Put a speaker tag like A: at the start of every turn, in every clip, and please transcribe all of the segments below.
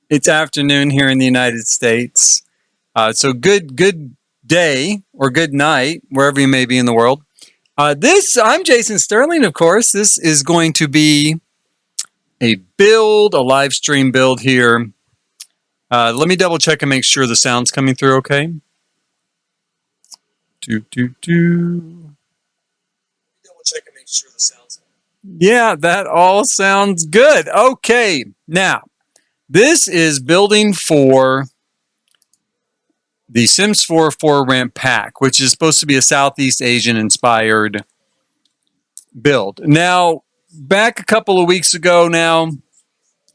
A: It's afternoon here in the United States. So good day or good night, wherever you may be in the world. I'm Jason Sterling, of course. This is going to be a live stream build here. Let me double check and make sure the sound's coming through okay. Double check and make sure the sound's. Yeah, that all sounds good. Okay, now this is building for the Sims 4 4-ramp pack, which is supposed to be a Southeast Asian inspired build. Now, back a couple of weeks ago now,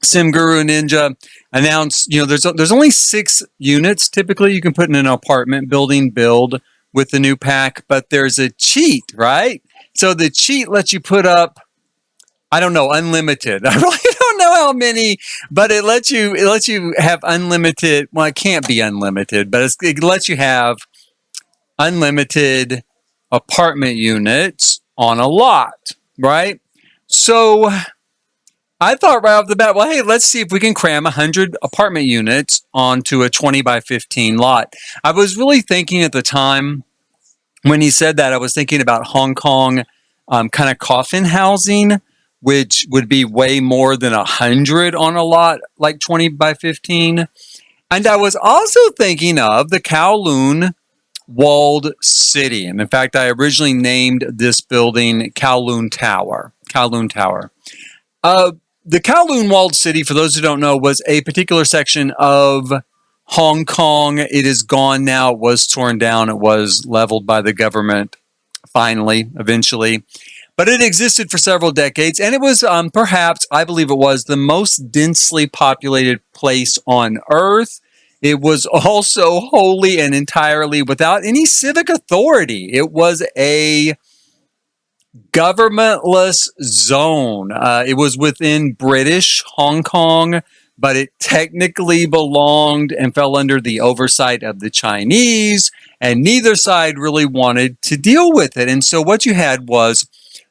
A: Sim Guru Ninja announced, there's only 6 units typically you can put in an apartment building build with the new pack, but there's a cheat, right? So the cheat lets you put up, I don't know, unlimited. I really don't know how many, but it lets you have unlimited. Well, it can't be unlimited, but it lets you have unlimited apartment units on a lot, right? So I thought right off the bat, well, hey, let's see if we can cram 100 apartment units onto a 20 by 15 lot. I was really thinking at the time when he said that, I was thinking about Hong Kong kind of coffin housing, which would be way more than 100 on a lot, like 20 by 15. And I was also thinking of the Kowloon Walled City. And in fact, I originally named this building Kowloon Tower. Kowloon Tower. The Kowloon Walled City, for those who don't know, was a particular section of Hong Kong. It is gone now. It was torn down. It was leveled by the government finally, eventually. But it existed for several decades, and it was perhaps, I believe it was, the most densely populated place on Earth. It was also wholly and entirely without any civic authority. It was a governmentless zone. It was within British Hong Kong, but it technically belonged and fell under the oversight of the Chinese, and neither side really wanted to deal with it. And so what you had was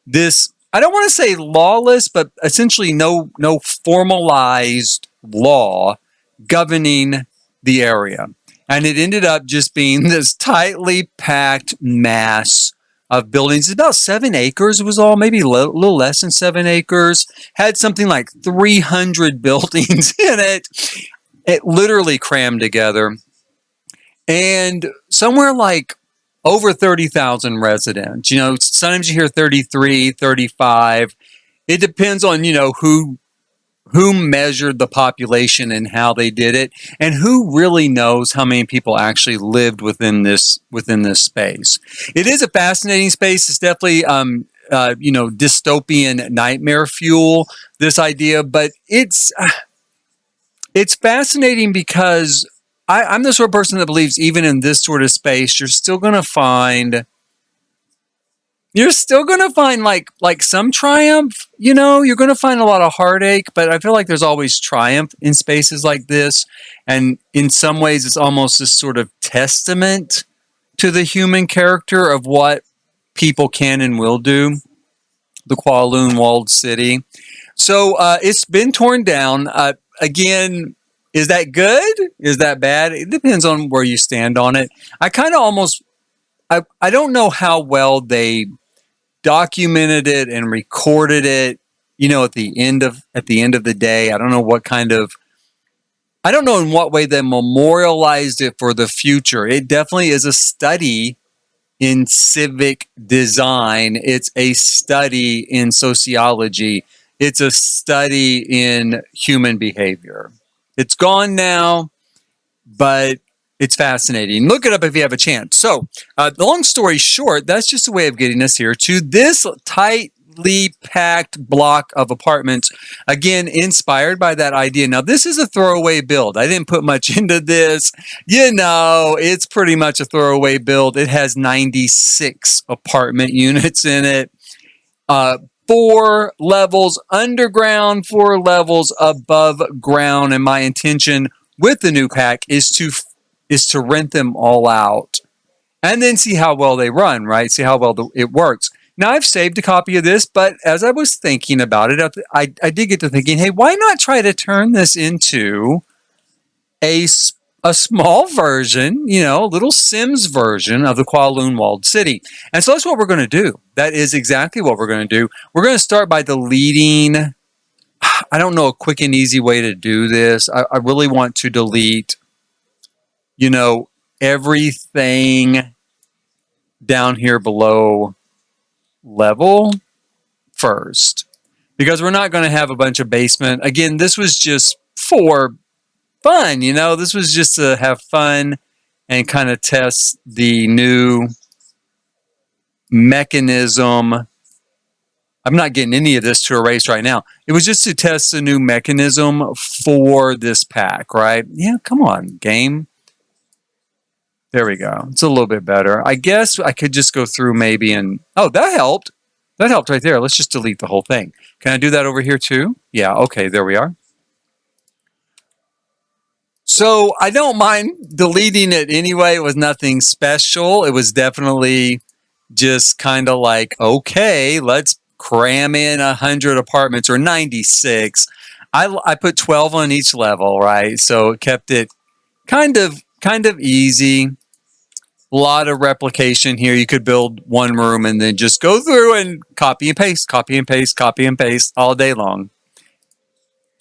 A: this, I don't want to say lawless, but essentially no formalized law governing the area. And it ended up just being this tightly packed mass of buildings. It's about 7 acres was all, maybe a little less than 7 acres. Had something like 300 buildings in it. It literally crammed together. And somewhere like over 30,000 residents. Sometimes you hear 33, 35. It depends on, who measured the population and how they did it, and who really knows how many people actually lived within this space. It is a fascinating space. It's definitely dystopian nightmare fuel, this idea, but it's fascinating because I'm the sort of person that believes even in this sort of space, you're still going to find like some triumph, you're going to find a lot of heartache, but I feel like there's always triumph in spaces like this. And in some ways, it's almost this sort of testament to the human character of what people can and will do. The Kowloon Walled City. So it's been torn down. Again, is that good? Is that bad? It depends on where you stand on it. I kind of almost, I don't know how well they documented it and recorded it, at the end of the day. I don't know in what way they memorialized it for the future. It definitely is a study in civic design. It's a study in sociology. It's a study in human behavior. It's gone now, but it's fascinating. Look it up if you have a chance. So, the long story short, that's just a way of getting us here to this tightly packed block of apartments. Again, inspired by that idea. Now, this is a throwaway build. I didn't put much into this. It's pretty much a throwaway build. It has 96 apartment units in it. 4 levels underground, 4 levels above ground. And my intention with the new pack is to rent them all out and then see how well they run, right? See how well it works. Now, I've saved a copy of this, but as I was thinking about it, I did get to thinking, hey, why not try to turn this into a, a small version, a little Sims version of the Kowloon Walled City. And so that's what we're going to do. That is exactly what we're going to do. We're going to start by deleting. I don't know a quick and easy way to do this. I really want to delete, everything down here below level first, because we're not going to have a bunch of basement. Again, this was just for fun, this was just to have fun and kind of test the new mechanism. I'm not getting any of this to erase right now. It was just to test the new mechanism for this pack, right? Yeah, come on, game. There we go. It's a little bit better. I guess I could just go through maybe and... Oh, that helped. That helped right there. Let's just delete the whole thing. Can I do that over here too? Yeah, okay, there we are. So I don't mind deleting it anyway. It was nothing special. It was definitely just kind of like, okay, let's cram in 100 apartments, or 96. I put 12 on each level, right? So it kept it kind of easy. A lot of replication here. You could build one room and then just go through and copy and paste, copy and paste, copy and paste all day long.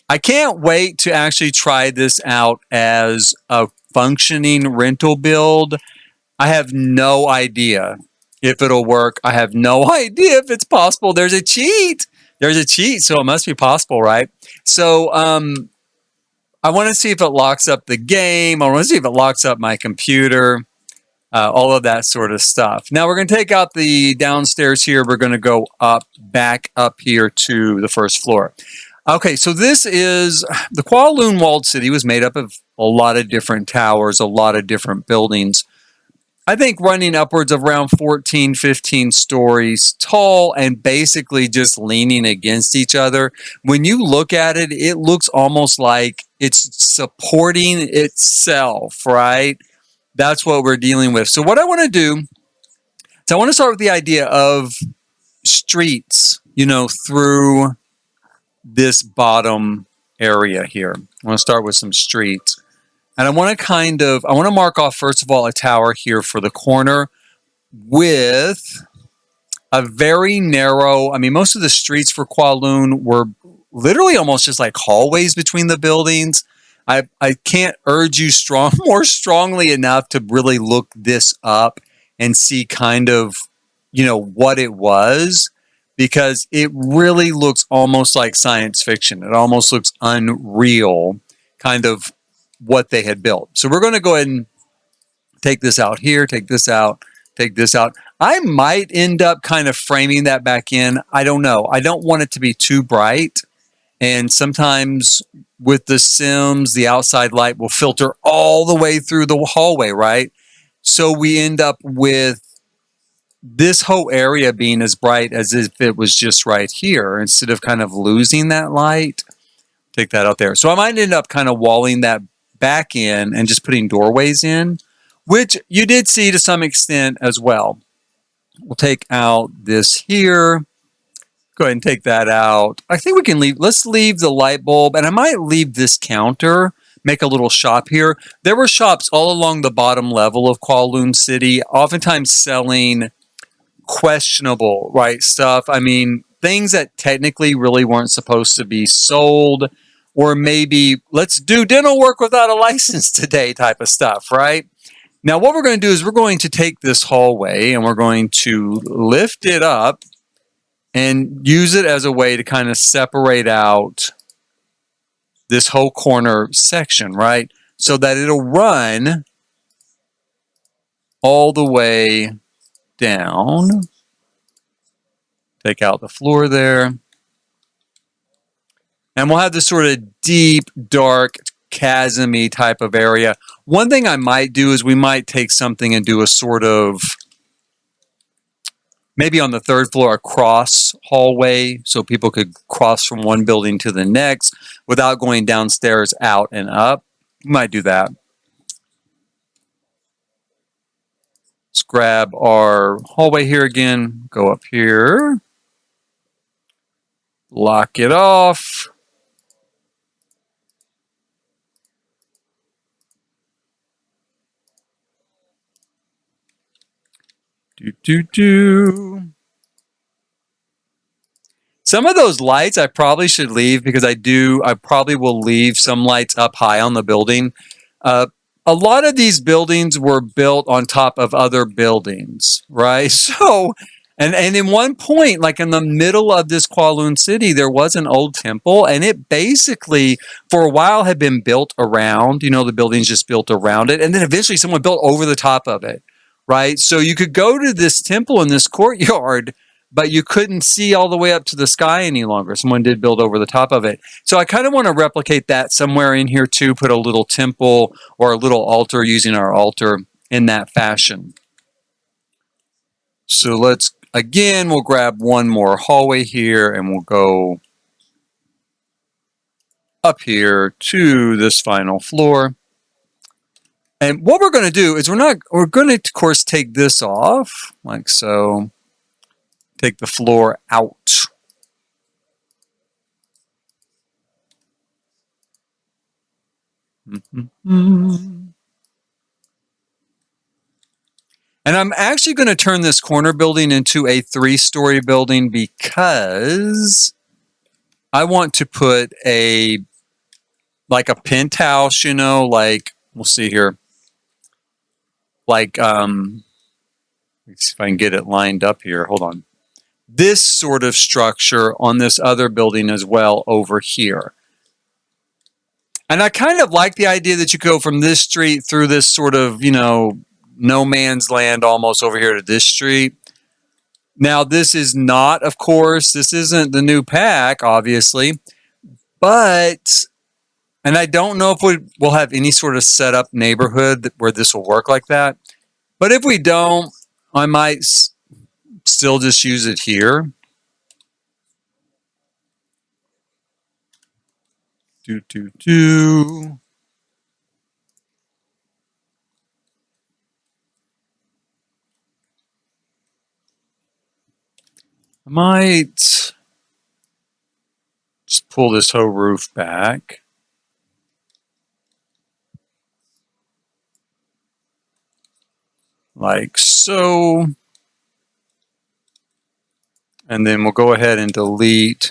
A: I can't wait to actually try this out as a functioning rental build. I have no idea if it'll work. I have no idea if it's possible. There's a cheat. There's a cheat, so it must be possible, right? So I want to see if it locks up the game. I want to see if it locks up my computer. All of that sort of stuff. Now we're going to take out the downstairs here. We're going to go back up here to the first floor. Okay, so this is the Kowloon Walled City. Was made up of a lot of different towers, a lot of different buildings. I think running upwards of around 14, 15 stories tall and basically just leaning against each other. When you look at it, it looks almost like it's supporting itself, right? That's what we're dealing with. So what I want to do is I want to start with the idea of streets, through this bottom area here. I want to start with some streets. And I want to mark off, first of all, a tower here for the corner with a very narrow, most of the streets for Kowloon were literally almost just like hallways between the buildings. I can't urge you more strongly enough to really look this up and see kind of, what it was, because it really looks almost like science fiction. It almost looks unreal, kind of what they had built. So we're going to go ahead and take this out here, take this out, take this out. I might end up kind of framing that back in. I don't know. I don't want it to be too bright. And sometimes with the Sims, the outside light will filter all the way through the hallway, right? So we end up with this whole area being as bright as if it was just right here, instead of kind of losing that light. Take that out there. So I might end up kind of walling that back in and just putting doorways in, which you did see to some extent as well. We'll take out this here. Go ahead and take that out. I think we can leave. Let's leave the light bulb, and I might leave this counter, make a little shop here. There were shops all along the bottom level of Kowloon City, oftentimes selling questionable, right, stuff. Things that technically really weren't supposed to be sold, or maybe let's do dental work without a license today type of stuff, right? Now, what we're going to do is we're going to take this hallway and we're going to lift it up and use it as a way to kind of separate out this whole corner section, right? So that it'll run all the way down. Take out the floor there. And we'll have this sort of deep, dark, chasm-y type of area. One thing I might do is we might take something and do a sort of, maybe on the third floor, a cross hallway so people could cross from one building to the next without going downstairs, out, and up. We might do that. Let's grab our hallway here again, go up here, lock it off. Some of those lights I probably should leave because I probably will leave some lights up high on the building. A lot of these buildings were built on top of other buildings, right? So, and in one point, like in the middle of this Kowloon City, there was an old temple, and it basically, for a while, had been built around. The buildings just built around it, and then eventually someone built over the top of it, right? So you could go to this temple in this courtyard, but you couldn't see all the way up to the sky any longer. Someone did build over the top of it. So I kind of want to replicate that somewhere in here too, put a little temple or a little altar using our altar in that fashion. So we'll grab one more hallway here and we'll go up here to this final floor. And what we're going to do is we're going to, of course, take this off like so. Take the floor out. And I'm actually going to turn this corner building into a 3-story building because I want to put a penthouse, like, we'll see here. Like, let's see if I can get it lined up here. Hold on. This sort of structure on this other building as well over here. And I kind of like the idea that you go from this street through this sort of, no man's land almost over here to this street. Now, this is not, of course, this isn't the new pack, obviously. But, and I don't know if we'll have any sort of set up neighborhood where this will work like that. But if we don't, I might still just use it here. I might just pull this whole roof back. Like so. And then we'll go ahead and delete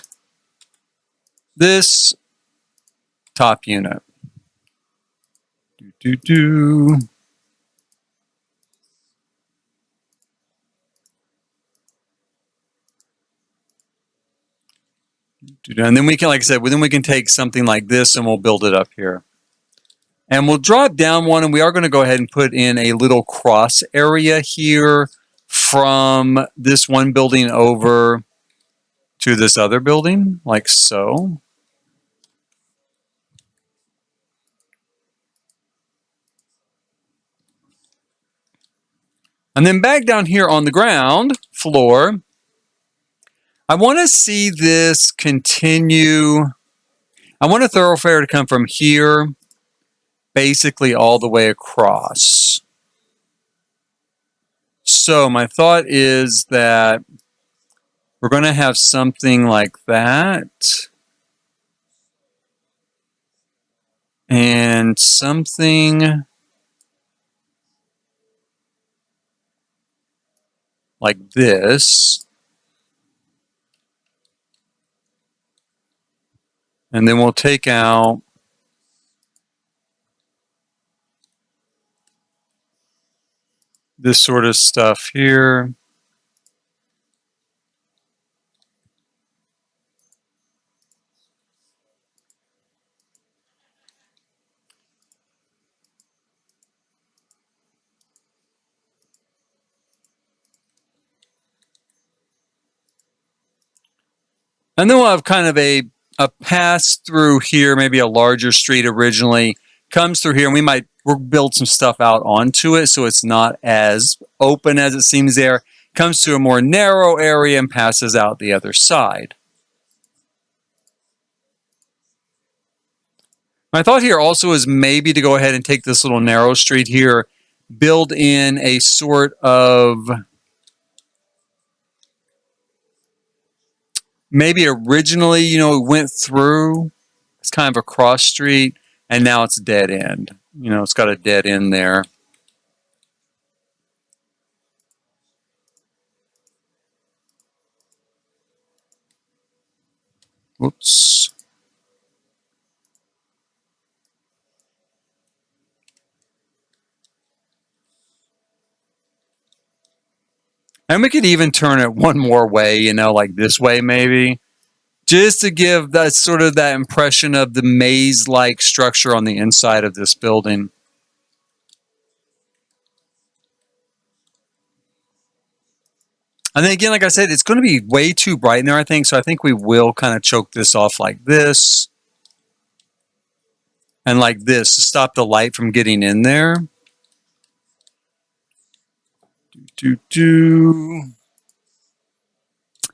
A: this top unit. And then we can, like I said, then we can take something like this and we'll build it up here. And we'll drop down one, and we are going to go ahead and put in a little cross area here from this one building over to this other building, like so. And then back down here on the ground floor, I want to see this continue. I want a thoroughfare to come from here basically all the way across. So my thought is that we're going to have something like that. And something like this. And then we'll take out this sort of stuff here. And then we'll have kind of a pass through here, maybe a larger street originally, comes through here, and we'll build some stuff out onto it so it's not as open as it seems there. Comes to a more narrow area and passes out the other side. My thought here also is maybe to go ahead and take this little narrow street here, build in a sort of, maybe originally, it went through, it's kind of a cross street, and now it's dead end. It's got a dead end there. Whoops. And we could even turn it one more way, you know, like this way maybe. Just to give that sort of that impression of the maze-like structure on the inside of this building. And then again, like I said, it's going to be way too bright in there, I think. So I think we will kind of choke this off like this. And like this to stop the light from getting in there.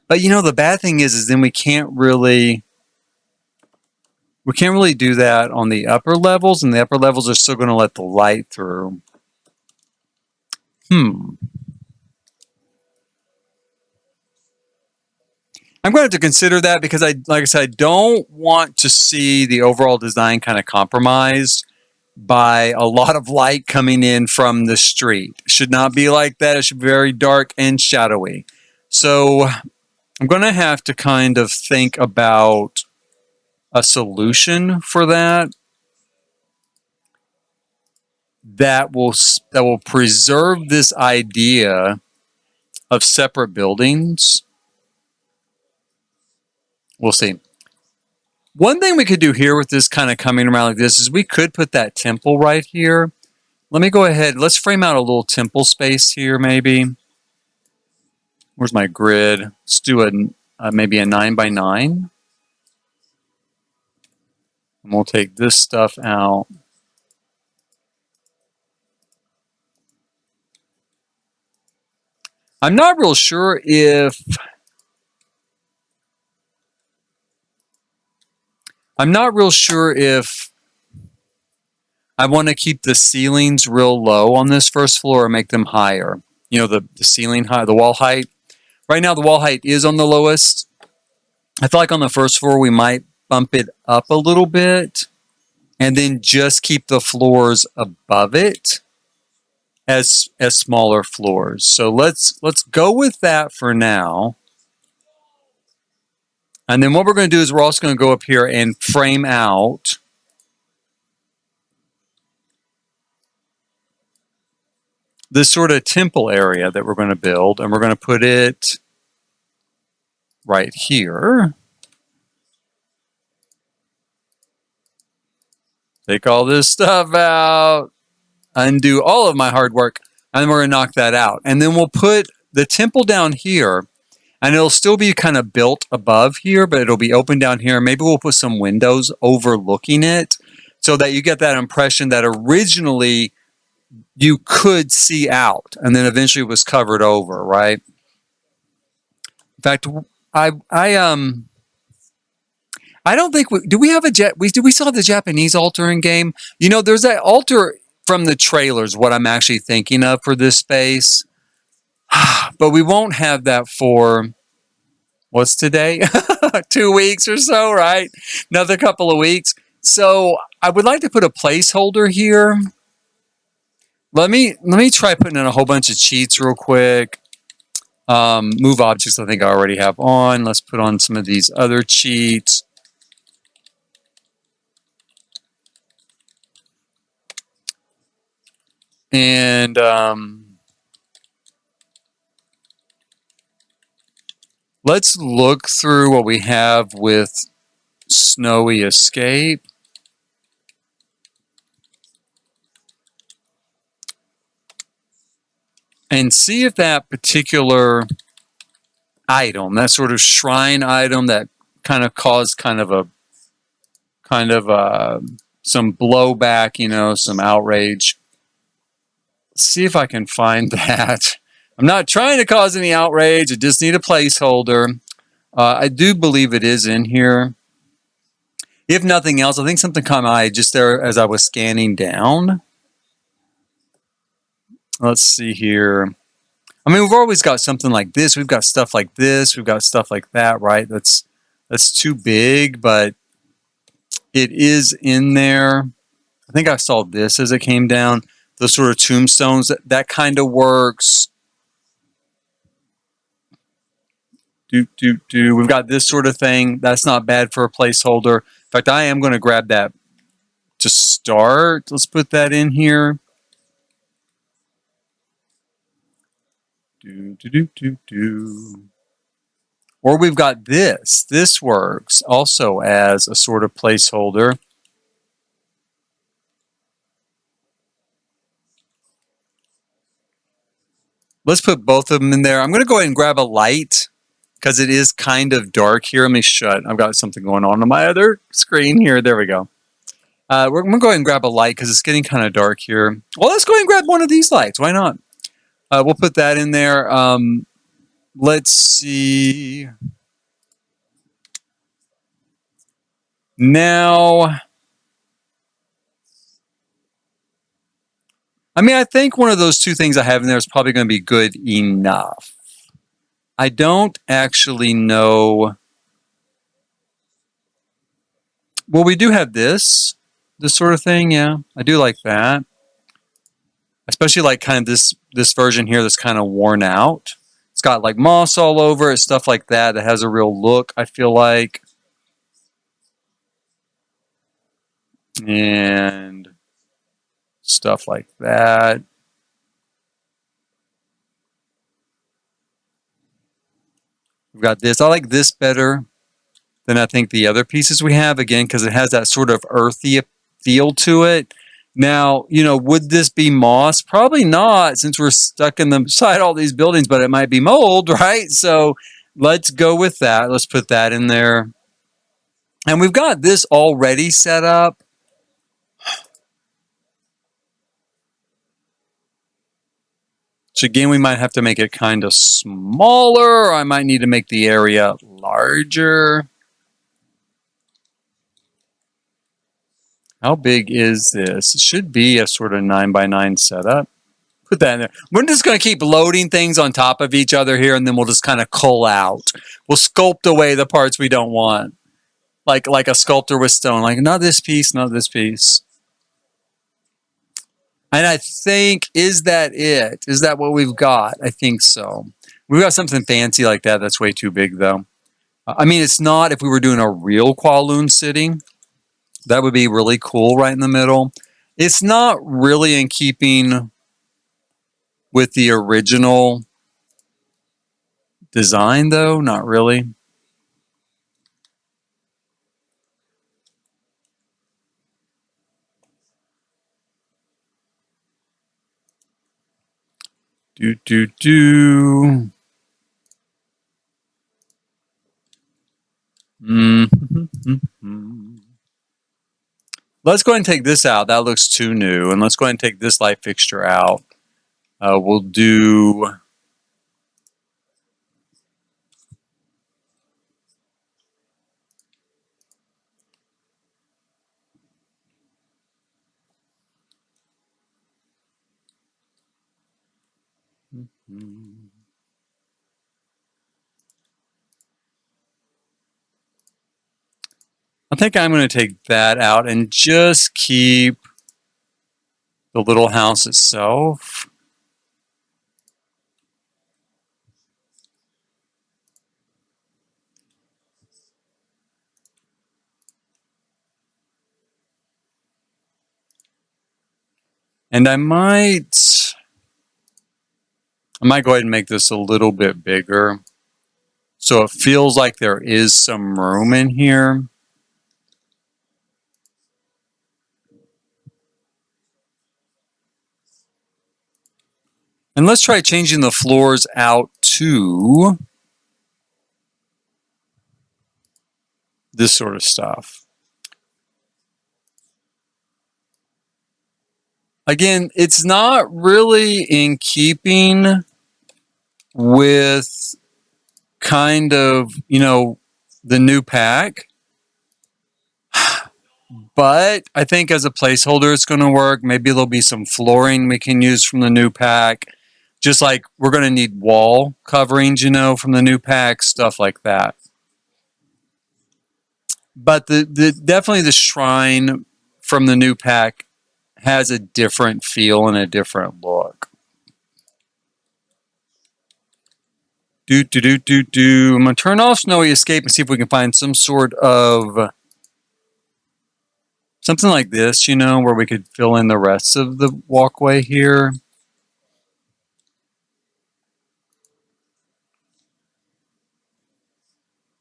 A: But you know, the bad thing is then we can't really do that on the upper levels, and the upper levels are still going to let the light through. I'm going to have to consider that because like I said, I don't want to see the overall design kind of compromised by a lot of light coming in from the street. It should not be like that. It should be very dark and shadowy. So I'm going to have to kind of think about a solution for that will preserve this idea of separate buildings. We'll see. One thing we could do here with this kind of coming around like this is we could put that temple right here. Let me go ahead. Let's frame out a little temple space here maybe. Where's my grid? Let's do maybe a 9x9. And we'll take this stuff out. I'm not real sure if I want to keep the ceilings real low on this first floor or make them higher. You know, the ceiling height, the wall height. Right now, the wall height is on the lowest. I feel like on the first floor, we might bump it up a little bit and then just keep the floors above it as smaller floors. So let's go with that for now. And then what we're going to do is we're also going to go up here and frame out this sort of temple area that we're going to build. And we're going to put it right here. Take all this stuff out. Undo all of my hard work. And then we're going to knock that out. And then we'll put the temple down here. And it'll still be kind of built above here, but it'll be open down here. Maybe we'll put some windows overlooking it so that you get that impression that originally you could see out and then eventually it was covered over, right? In fact, I don't think do we still have the Japanese altar in game? You know, there's that altar from the trailers, what I'm actually thinking of for this space. But we won't have that for, what's today? 2 weeks or so, right? Another couple of weeks. So I would like to put a placeholder here. Let me try putting in a whole bunch of cheats real quick. Move objects I think I already have on. Let's put on some of these other cheats. And let's look through what we have with Snowy Escape. And see if that particular item, that sort of shrine item that kind of caused some blowback, you know, some outrage. See if I can find that. I'm not trying to cause any outrage. I just need a placeholder. I do believe it is in here. If nothing else, I think something caught my eye just there as I was scanning down. Let's see here. I mean, we've always got something like this. We've got stuff like this. We've got stuff like that, right? That's too big, but it is in there. I think I saw this as it came down. Those sort of tombstones, that kind of works. We've got this sort of thing. That's not bad for a placeholder. In fact, I am going to grab that to start. Let's put that in here. Or we've got this. This works also as a sort of placeholder. Let's put both of them in there. I'm going to go ahead and grab a light because it is kind of dark here. Let me shut. I've got something going on my other screen here. There we go. We're going to go ahead and grab a light because it's getting kind of dark here. Well, let's go ahead and grab one of these lights. Why not? We'll put that in there. Let's see. Now, I mean, I think one of those two things I have in there is probably going to be good enough. I don't actually know. Well, we do have this sort of thing. Yeah, I do like that. Especially like kind of this version here that's kind of worn out. It's got like moss all over it, stuff like that has a real look, I feel like. And stuff like that. We've got this. I like this better than I think the other pieces we have, again, because it has that sort of earthy feel to it. Now, you know, would this be moss? Probably not, since we're stuck in the side all these buildings, but it might be mold, right? So let's go with that. Let's put that in there. And we've got this already set up. So again, we might have to make it kind of smaller, or I might need to make the area larger. How big is this? It should be a sort of 9x9 setup. Put that in there. We're just going to keep loading things on top of each other here, and then we'll just kind of cull out. We'll sculpt away the parts we don't want. Like a sculptor with stone. Like, not this piece, not this piece. And I think, is that it? Is that what we've got? I think so. We've got something fancy like that. That's way too big, though. I mean, it's not if we were doing a real Kowloon City. That would be really cool right in the middle. It's not really in keeping with the original design, though. Not really. Let's go ahead and take this out. That looks too new. And let's go ahead and take this light fixture out. We'll do... I think I'm going to take that out and just keep the little house itself. And I might go ahead and make this a little bit bigger so it feels like there is some room in here. And let's try changing the floors out to this sort of stuff. Again, it's not really in keeping with kind of, you know, the new pack. But I think as a placeholder, it's going to work. Maybe there'll be some flooring we can use from the new pack. Just like we're going to need wall coverings, you know, from the new pack, stuff like that. But definitely the shrine from the new pack has a different feel and a different look. I'm going to turn off Snowy Escape and see if we can find some sort of something like this, you know, where we could fill in the rest of the walkway here.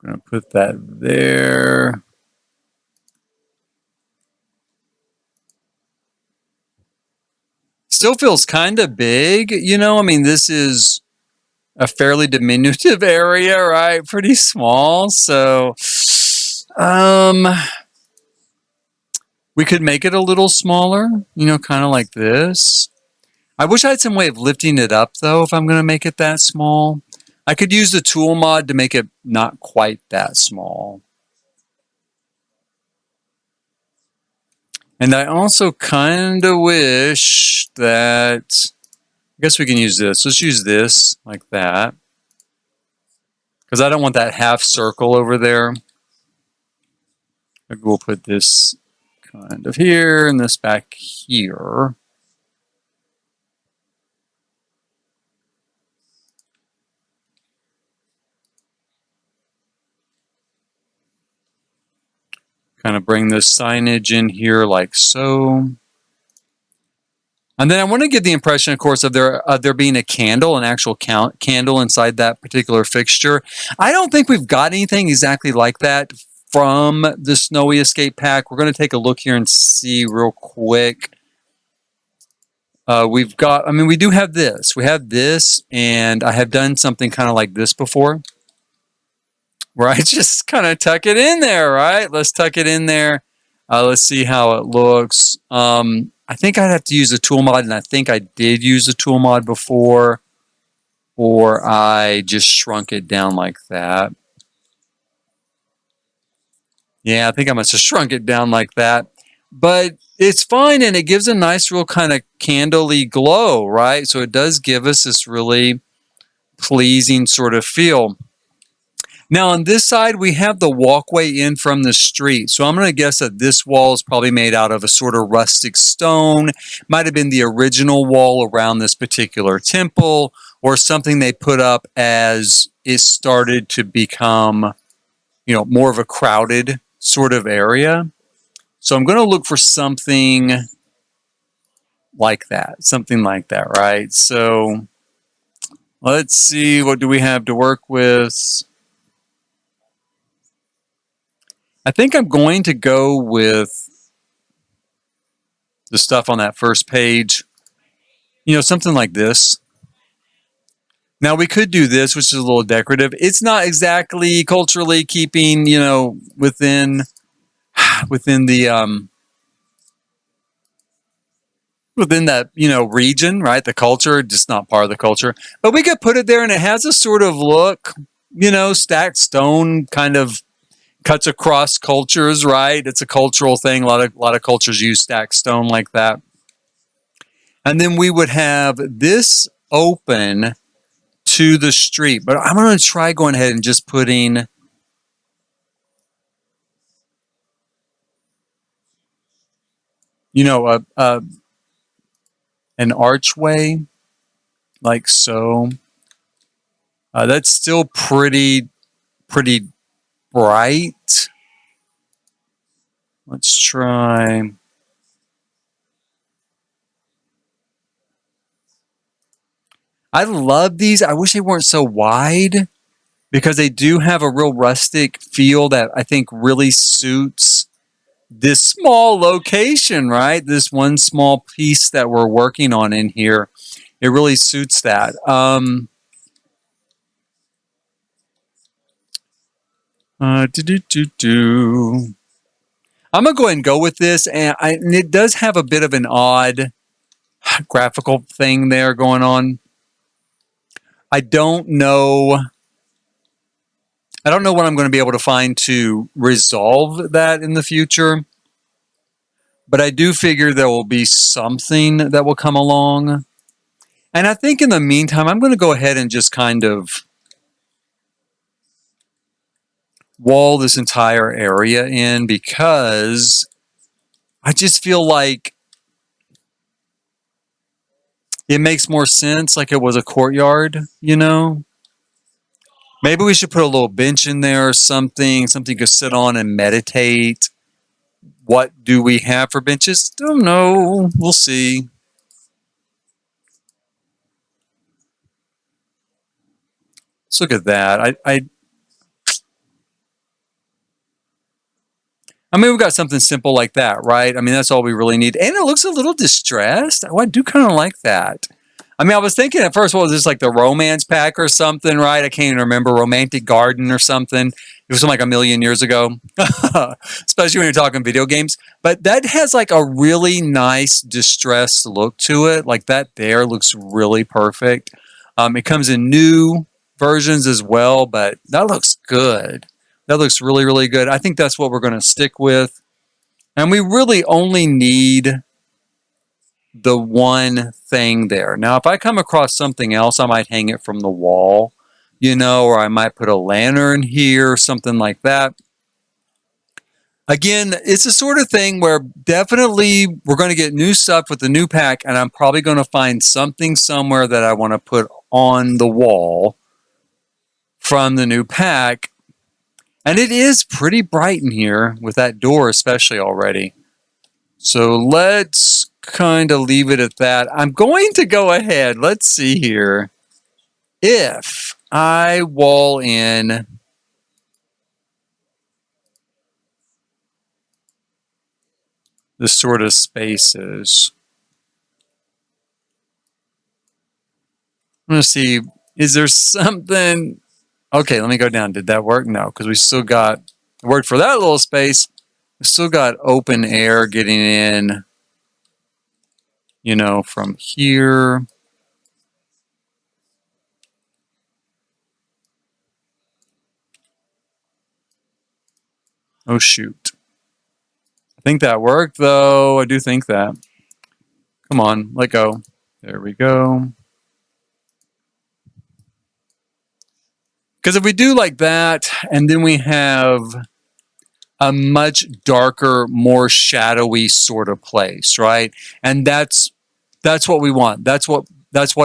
A: I'm going to put that there. Still feels kind of big, you know. I mean, this is a fairly diminutive area, right? Pretty small. So, we could make it a little smaller, you know, kind of like this. I wish I had some way of lifting it up, though, if I'm going to make it that small. I could use the tool mod to make it not quite that small. And I also kind of wish that, I guess we can use this. Let's use this like that. Because I don't want that half circle over there. Maybe we'll put this kind of here and this back here. Kind of bring this signage in here like so. And then I want to give the impression, of course, of there being a candle, an actual candle inside that particular fixture. I don't think we've got anything exactly like that from the Snowy Escape pack. We're going to take a look here and see real quick. We've got, I mean, we do have this. We have this, and I have done something kind of like this before, where I just kind of tuck it in there, right? Let's tuck it in there. Let's see how it looks. I think I'd have to use a tool mod, and I think I did use a tool mod before, or I just shrunk it down like that. Yeah, I think I must have shrunk it down like that. But it's fine, and it gives a nice, real kind of candle-y glow, right? So it does give us this really pleasing sort of feel. Now, on this side, we have the walkway in from the street. So I'm going to guess that this wall is probably made out of a sort of rustic stone. Might have been the original wall around this particular temple, or something they put up as it started to become, you know, more of a crowded sort of area. So I'm going to look for something like that, right? So let's see, what do we have to work with? I think I'm going to go with the stuff on that first page. You know, something like this. Now we could do this, which is a little decorative. It's not exactly culturally keeping, you know, within the within that, you know, region, right? The culture, just not part of the culture. But we could put it there, and it has a sort of look, you know, stacked stone kind of cuts across cultures, right? It's a cultural thing. A lot of cultures use stacked stone like that. And then we would have this open to the street. But I'm going to try going ahead and just putting, you know, an archway like so. That's still pretty bright. Let's try. I love these. I wish they weren't so wide, because they do have a real rustic feel that I think really suits this small location, right? This one small piece that we're working on in here. It really suits that. I'm going to go ahead and go with this. And it does have a bit of an odd graphical thing there going on. I don't know what I'm going to be able to find to resolve that in the future. But I do figure there will be something that will come along. And I think in the meantime, I'm going to go ahead and just kind of wall this entire area in, because I just feel like it makes more sense like it was a courtyard, you know? Maybe we should put a little bench in there or something you could sit on and meditate. What do we have for benches? Don't know. We'll see. Let's look at that. I mean, we've got something simple like that, right? I mean, that's all we really need. And it looks a little distressed. Oh, I do kind of like that. I mean, I was thinking at first, well, is this like the romance pack or something, right? I can't even remember. Romantic Garden or something. It was from like a million years ago, especially when you're talking video games. But that has like a really nice distressed look to it. Like that there looks really perfect. It comes in new versions as well, but that looks good. That looks really, really good. I think that's what we're going to stick with. And we really only need the one thing there. Now, if I come across something else, I might hang it from the wall, or I might put a lantern here, something like that. Again, it's the sort of thing where definitely we're going to get new stuff with the new pack, and I'm probably going to find something somewhere that I want to put on the wall from the new pack. And it is pretty bright in here with that door especially already. So let's kind of leave it at that. I'm going to go ahead. Let's see here. If I wall in the sort of spaces, I'm going to see, is there something... Okay, let me go down. Did that work? No, because we still got, it worked for that little space. We still got open air getting in, from here. Oh, shoot. I think that worked, though. I do think that. Come on, let go. There we go. Because if we do like that, and then we have a much darker, more shadowy sort of place, right? And that's what we want. That's what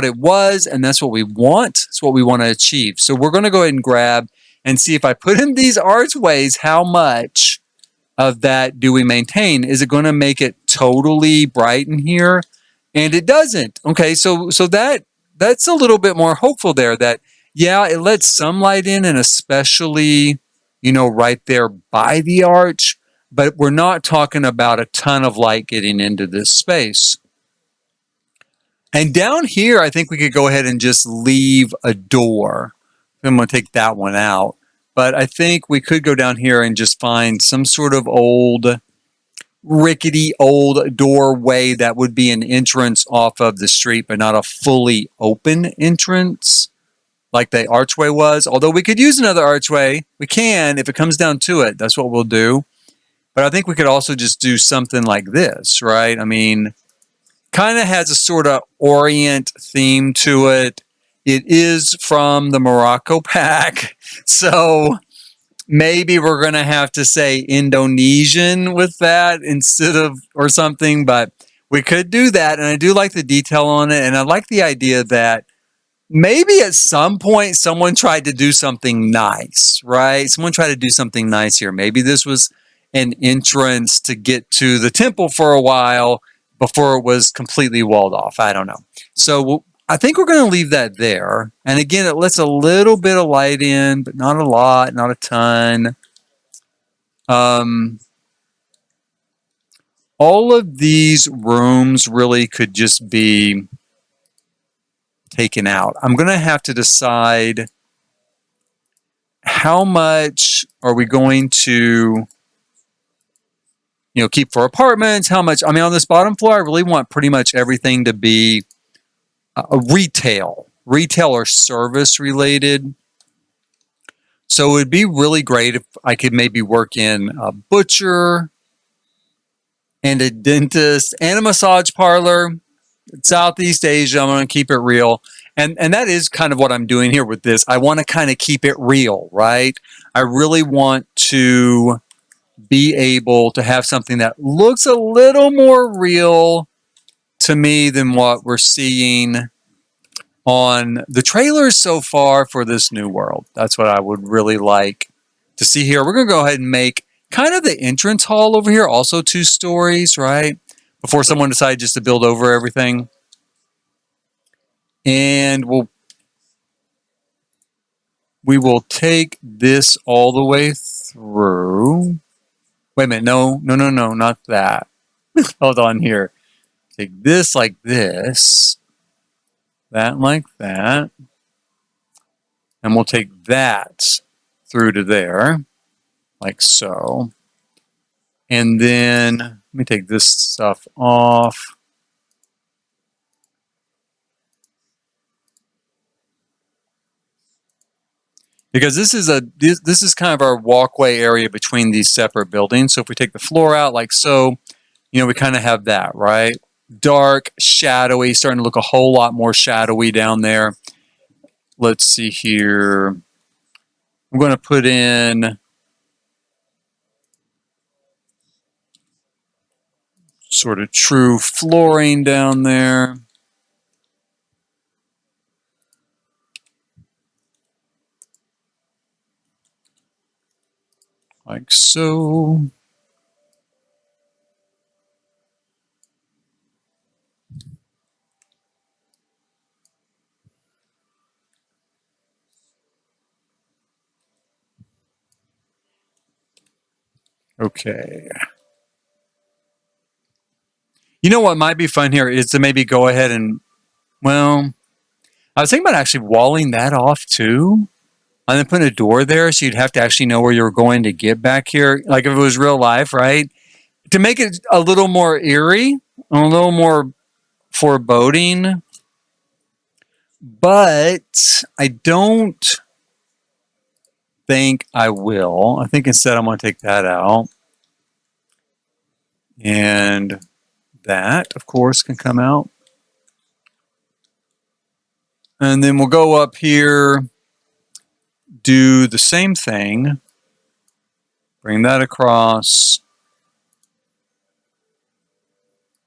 A: it was, and that's what we want. It's what we want to achieve. So we're going to go ahead and grab and see if I put in these archways, how much of that do we maintain? Is it going to make it totally bright in here? And it doesn't. Okay, so that's a little bit more hopeful there that, yeah, it lets some light in, and especially, right there by the arch, but we're not talking about a ton of light getting into this space. And down here, I think we could go ahead and just leave a door. I'm going to take that one out. But I think we could go down here and just find some sort of rickety old doorway that would be an entrance off of the street, but not a fully open entrance like the archway was. Although we could use another archway. We can, if it comes down to it. That's what we'll do. But I think we could also just do something like this, right? I mean, kind of has a sort of Orient theme to it. It is from the Morocco pack. So maybe we're going to have to say Indonesian with that instead of, or something. But we could do that. And I do like the detail on it. And I like the idea that maybe at some point someone tried to do something nice, right? Someone tried to do something nice here. Maybe this was an entrance to get to the temple for a while before it was completely walled off. I don't know. So I think we're going to leave that there. And again, it lets a little bit of light in, but not a lot, not a ton. All of these rooms really could just be taken out. I'm going to have to decide how much are we going to, keep for apartments, how much. I mean, on this bottom floor, I really want pretty much everything to be retail or service related. So it would be really great if I could maybe work in a butcher and a dentist and a massage parlor. Southeast Asia, I'm going to keep it real. And that is kind of what I'm doing here with this. I want to kind of keep it real, right? I really want to be able to have something that looks a little more real to me than what we're seeing on the trailers so far for this new world. That's what I would really like to see here. We're going to go ahead and make kind of the entrance hall over here, also 2 stories, right? Before someone decides just to build over everything. And we will take this all the way through. Wait a minute. No, not that. Hold on here. Take this like this. That like that. And we'll take that through to there. Like so. And then let me take this stuff off. Because this is kind of our walkway area between these separate buildings. So if we take the floor out like so, you know, we kind of have that, right? Dark, shadowy, starting to look a whole lot more shadowy down there. Let's see here. I'm going to put in sort of true flooring down there. Like so. Okay. You know what might be fun here is to maybe go ahead and, well, I was thinking about actually walling that off too. And then putting a door there so you'd have to actually know where you're going to get back here. Like if it was real life, right? To make it a little more eerie, a little more foreboding. But I don't think I will. I think instead I'm going to take that out. And that, of course, can come out. And then we'll go up here, do the same thing. Bring that across.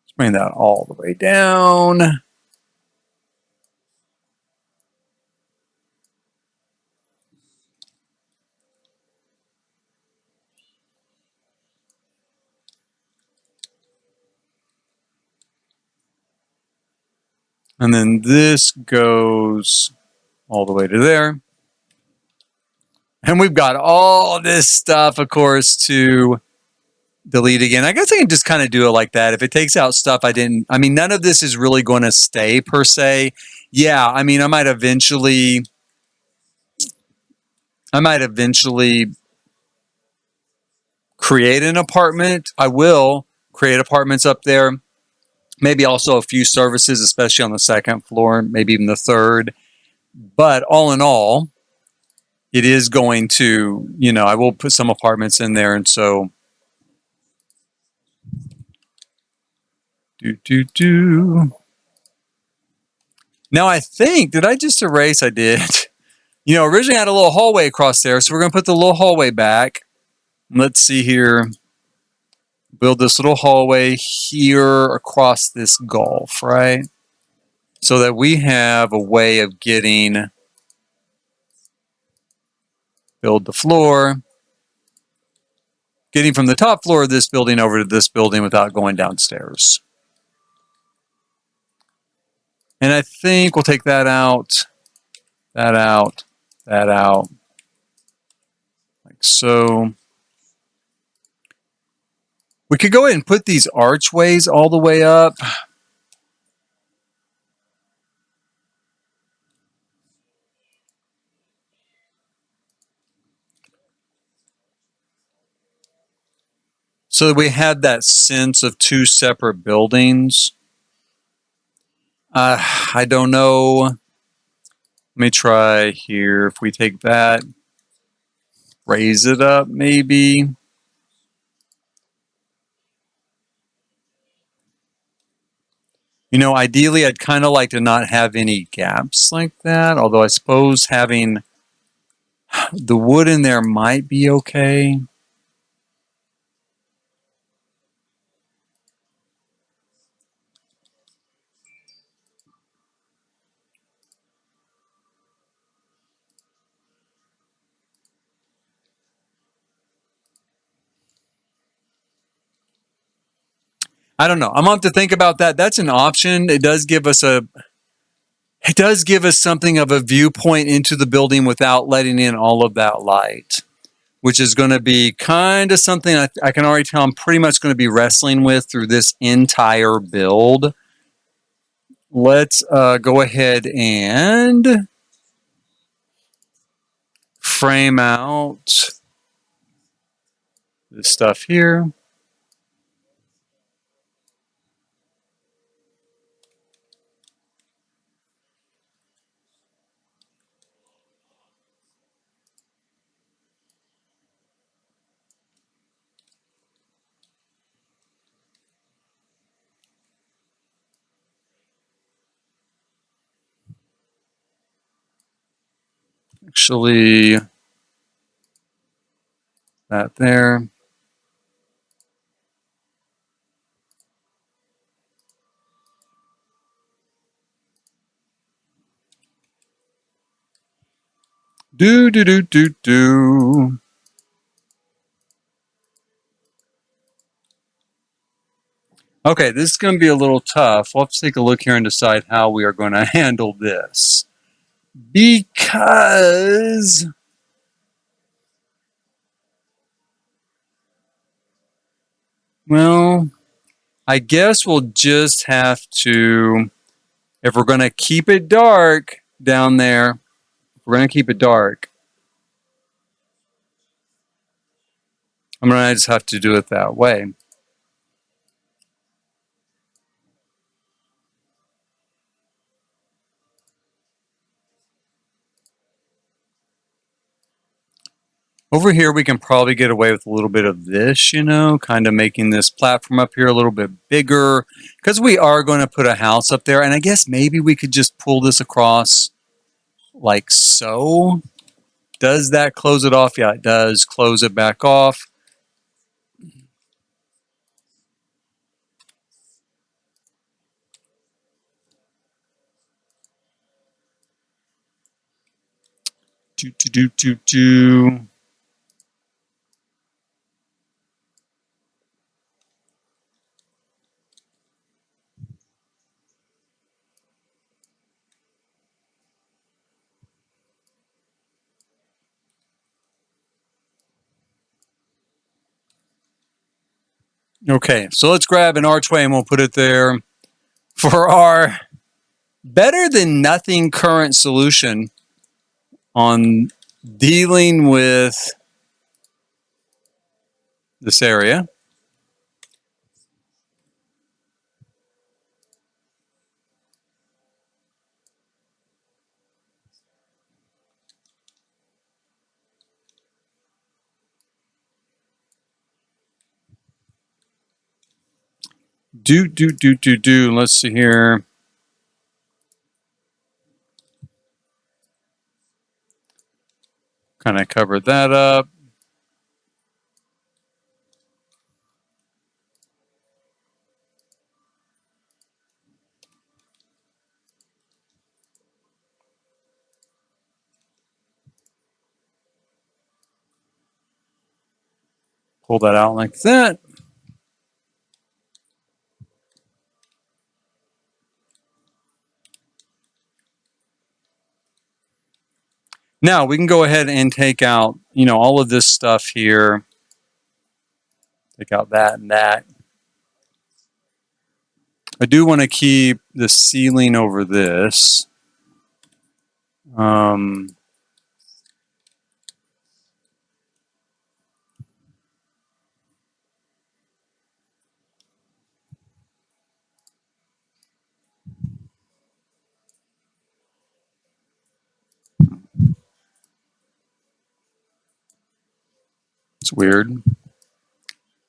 A: Let's bring that all the way down. And then this goes all the way to there. And we've got all this stuff, of course, to delete again. I guess I can just kind of do it like that. If it takes out stuff I mean, none of this is really going to stay per se. Yeah, I mean, I might eventually create an apartment. I will create apartments up there. Maybe also a few services, especially on the 2nd floor, maybe even the 3rd. But all in all, it is going to, you know, I will put some apartments in there. And so, Now I think, did I just erase? I did. You know, originally I had a little hallway across there. So we're going to put the little hallway back. Let's see here. Build this little hallway here across this gulf, right? So that we have a way of getting, build the floor, getting from the top floor of this building over to this building without going downstairs. And I think we'll take that out, that out, that out, like so. We could go ahead and put these archways all the way up. So that we had that sense of 2 separate buildings. I don't know. Let me try here. If we take that, raise it up maybe. You know, ideally, I'd kind of like to not have any gaps like that. Although I suppose having the wood in there might be okay. I don't know. I'm going to have to think about that. That's an option. It does give us something of a viewpoint into the building without letting in all of that light, which is going to be kind of something I can already tell I'm pretty much going to be wrestling with through this entire build. Let's go ahead and frame out this stuff here. Actually, that there. Do. Okay, this is going to be a little tough. We'll have to take a look here and decide how we are going to handle this. Because, well, I guess we'll just have to, if we're going to keep it dark down there, we're going to keep it dark. I'm going to just have to do it that way. Over here, we can probably get away with a little bit of this, you know, kind of making this platform up here a little bit bigger, because we are going to put a house up there. And I guess maybe we could just pull this across like so. Does that close it off? Yeah, it does. Close it back off. Do. Okay, so let's grab an archway and we'll put it there for our better than nothing current solution on dealing with this area. Do. Let's see here. Kind of cover that up. Pull that out like that. Now we can go ahead and take out, you know, all of this stuff here. Take out that and that. I do want to keep the ceiling over this. It's weird.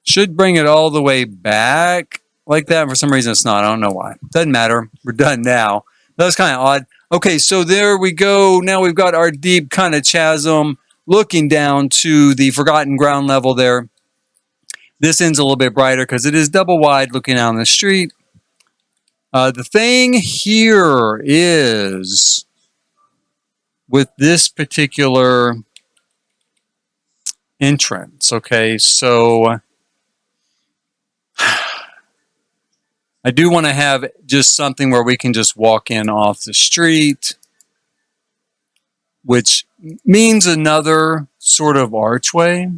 A: Should bring it all the way back like that. For some reason, it's not. I don't know why. Doesn't matter. We're done now. That was kind of odd. Okay, so there we go. Now we've got our deep kind of chasm looking down to the forgotten ground level there. This end's a little bit brighter because it is double wide looking down the street. The thing here is with this particular entrance. Okay, so I do want to have just something where we can just walk in off the street, which means another sort of archway.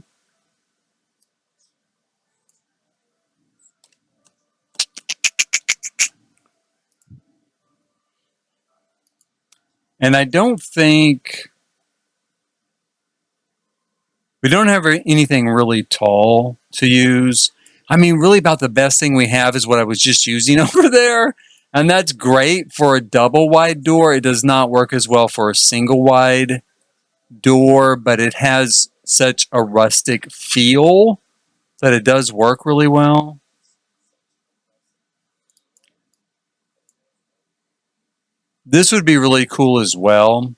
A: And I don't think we don't have anything really tall to use. I mean, really about the best thing we have is what I was just using over there. And that's great for a double wide door. It does not work as well for a single wide door, but it has such a rustic feel that it does work really well. This would be really cool as well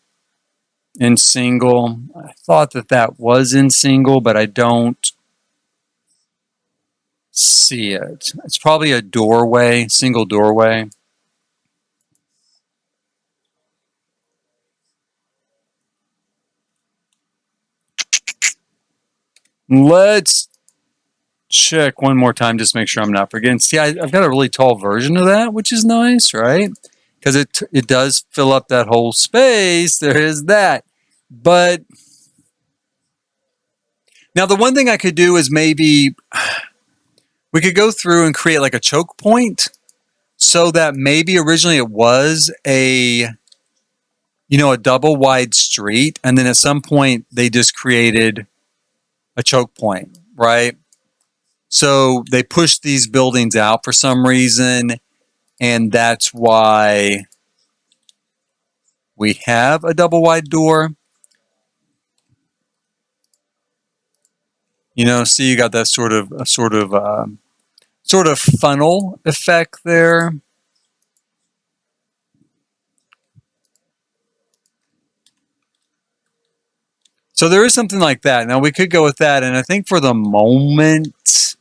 A: in single. I thought that was in single, but I don't see it. It's probably a doorway, single doorway. Let's check one more time, just make sure I'm not forgetting. See, I've got a really tall version of that, which is nice, right? Because it does fill up that whole space. There is that. But now the one thing I could do is maybe we could go through and create like a choke point so that maybe originally it was a double wide street, and then at some point they just created a choke point, right? So they pushed these buildings out for some reason, and that's why we have a double wide door. So you got that sort of funnel effect there. So there is something like that. Now we could go with that, and I think for the moment,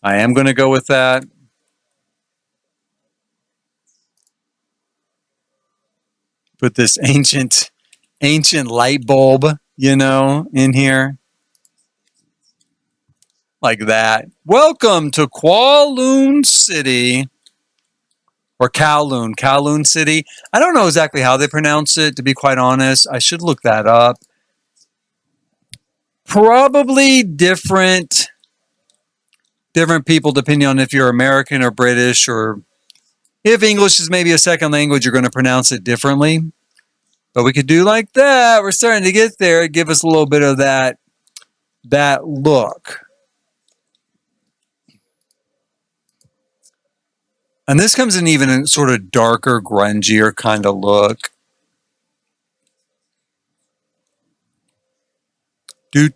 A: I am going to go with that. Put this ancient light bulb, in here. Like that. Welcome to Kowloon City. Or Kowloon City. I don't know exactly how they pronounce it, to be quite honest. I should look that up. Probably different people depending on if you're American or British, or if English is maybe a second language, you're going to pronounce it differently. But we could do like that. We're starting to get there. Give us a little bit of that look. And this comes in even a sort of darker, grungier kind of look. Do.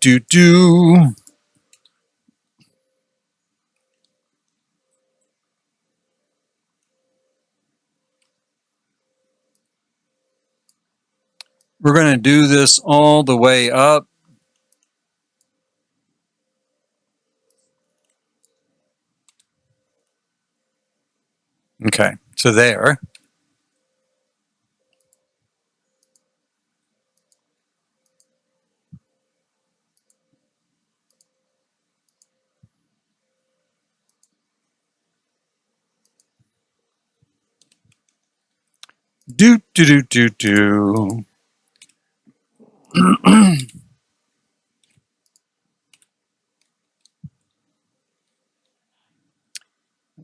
A: We're going to do this all the way up. Okay, so there. Do.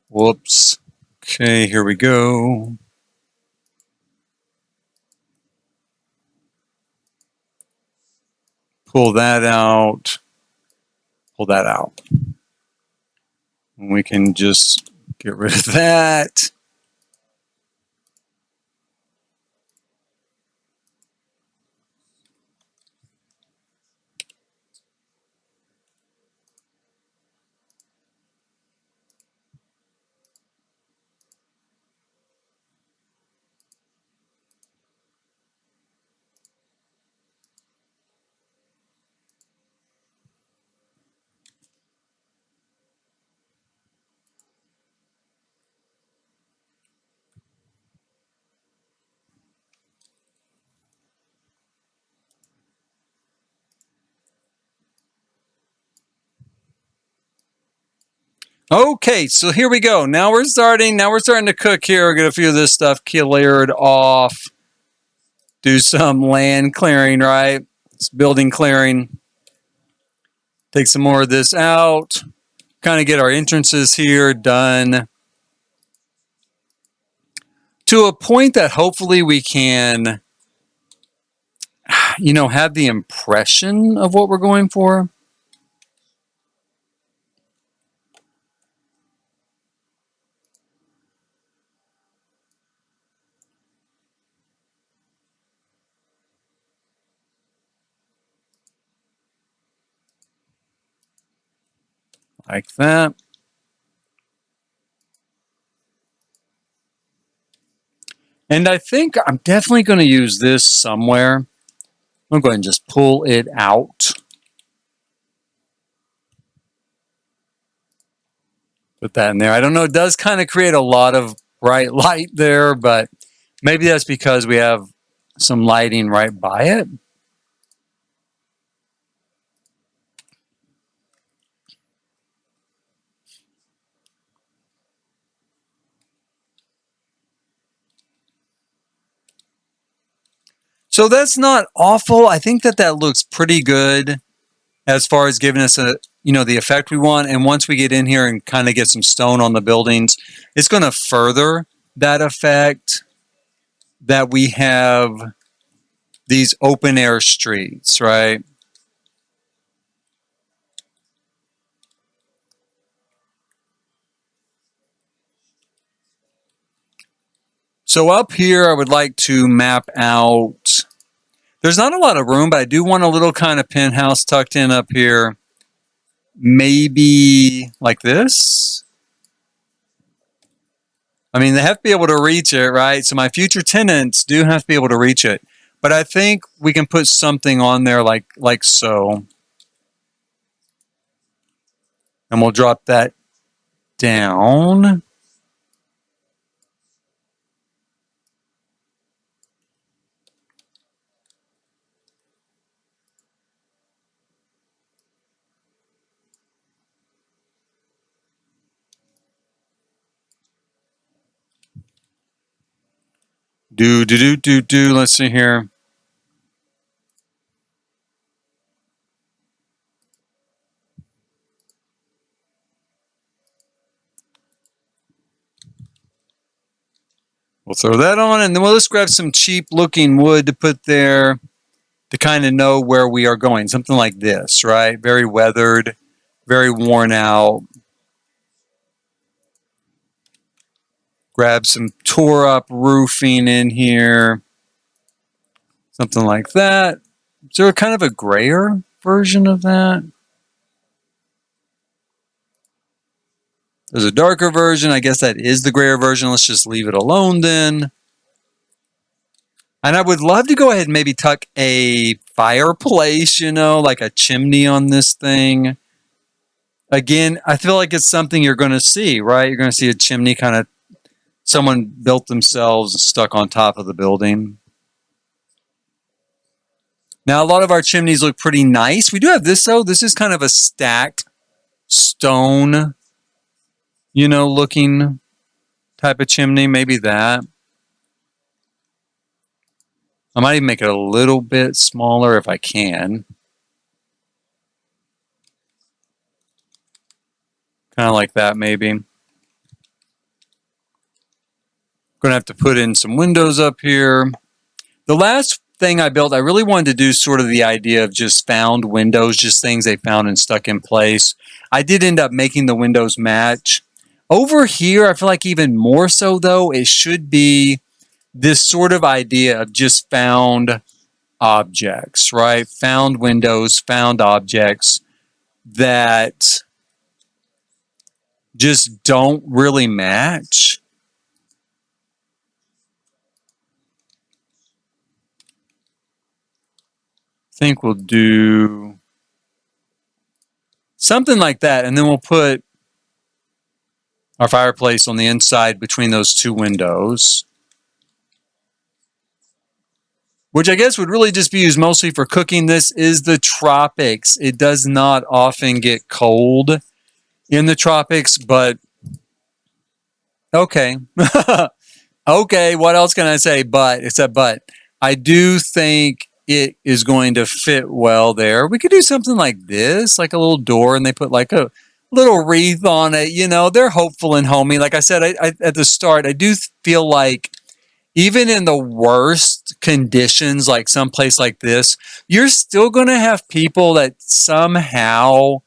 A: Whoops. Okay, here we go. Pull that out. Pull that out. And we can just get rid of that. Okay, so here we go. Now we're starting to cook here. We'll get a few of this stuff cleared off. Do some land clearing, right? It's building clearing. Take some more of this out. Kind of get our entrances here done to a point that hopefully we can, have the impression of what we're going for. Like that. And I think I'm definitely going to use this somewhere. I'm going to just pull it out. Put that in there. I don't know. It does kind of create a lot of bright light there, but maybe that's because we have some lighting right by it. So that's not awful. I think that looks pretty good as far as giving us the effect we want. And once we get in here and kind of get some stone on the buildings, it's going to further that effect that we have these open air streets, right? So up here, I would like to map out. There's not a lot of room, but I do want a little kind of penthouse tucked in up here. Maybe like this. I mean, they have to be able to reach it, right? So my future tenants do have to be able to reach it. But I think we can put something on there like so. And we'll drop that down. Let's see here. We'll throw that on, and then we'll just grab some cheap looking wood to put there to kind of know where we are going. Something like this, right? Very weathered, very worn out. Grab some tore up roofing in here. Something like that. Is there kind of a grayer version of that? There's a darker version. I guess that is the grayer version. Let's just leave it alone then. And I would love to go ahead and maybe tuck a fireplace, like a chimney on this thing. Again, I feel like it's something you're going to see, right? You're going to see a chimney kind of, someone built themselves stuck on top of the building. Now, a lot of our chimneys look pretty nice. We do have this, though. This is kind of a stacked stone, looking type of chimney. Maybe that. I might even make it a little bit smaller if I can. Kind of like that, maybe. Going to have to put in some windows up here. The last thing I built, I really wanted to do sort of the idea of just found windows, just things they found and stuck in place. I did end up making the windows match. Over here, I feel like even more so, though, it should be this sort of idea of just found objects, right? Found windows, found objects that just don't really match. I think we'll do something like that, and then we'll put our fireplace on the inside between those two windows, which I guess would really just be used mostly for cooking. This is the tropics. It does not often get cold in the tropics, but okay. Okay, what else can I say? But I do think it is going to fit well there. We could do something like this, like a little door, and they put like a little wreath on it. You know, they're hopeful and homey. Like I said at the start, I do feel like even in the worst conditions, like someplace like this, you're still going to have people that somehow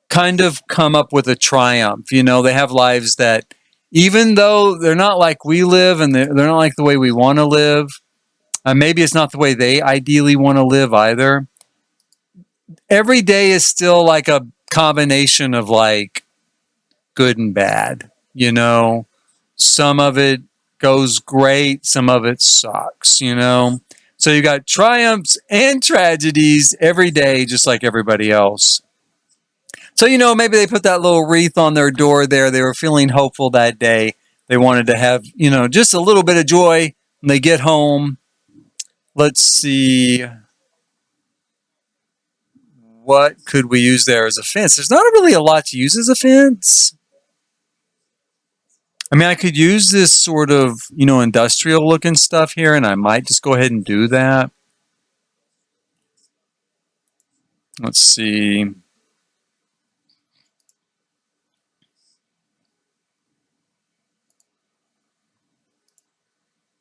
A: kind of come up with a triumph. You know, they have lives that, even though they're not like we live and they're not like the way we want to live, maybe it's not the way they ideally want to live either. Every day is still like a combination of like good and bad, you know. Some of it goes great, some of it sucks, you know. So you got triumphs and tragedies every day, just like everybody else. So, you know, maybe they put that little wreath on their door there. They were feeling hopeful that day. They wanted to have, you know, just a little bit of joy when they get home. Let's see. What could we use there as a fence? There's not really a lot to use as a fence. I mean, I could use this sort of, you know, industrial looking stuff here, and I might just go ahead and do that. Let's see.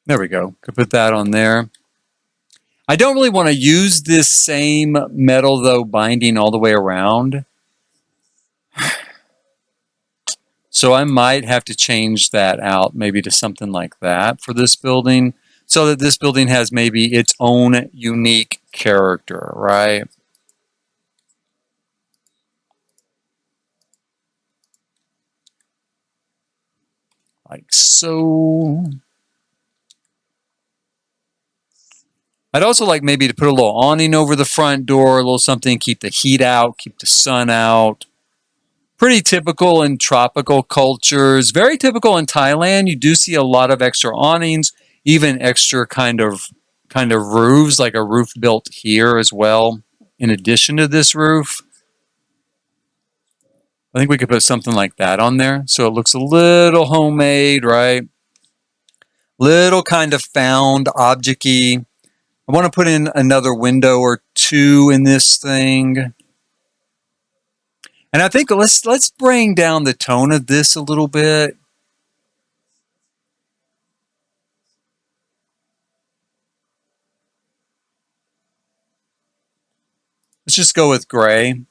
A: There we go. Could put that on there. I don't really want to use this same metal, though, binding all the way around. So I might have to change that out maybe to something like that for this building, so that this building has maybe its own unique character, right? Like so. I'd also like maybe to put a little awning over the front door, a little something, keep the heat out, keep the sun out. Pretty typical in tropical cultures. Very typical in Thailand. You do see a lot of extra awnings, even extra kind of roofs, like a roof built here as well, in addition to this roof. I think we could put something like that on there, so it looks a little homemade, right? Little kind of found object-y. I want to put in another window or two in this thing. And I think let's bring down the tone of this a little bit. Let's just go with gray,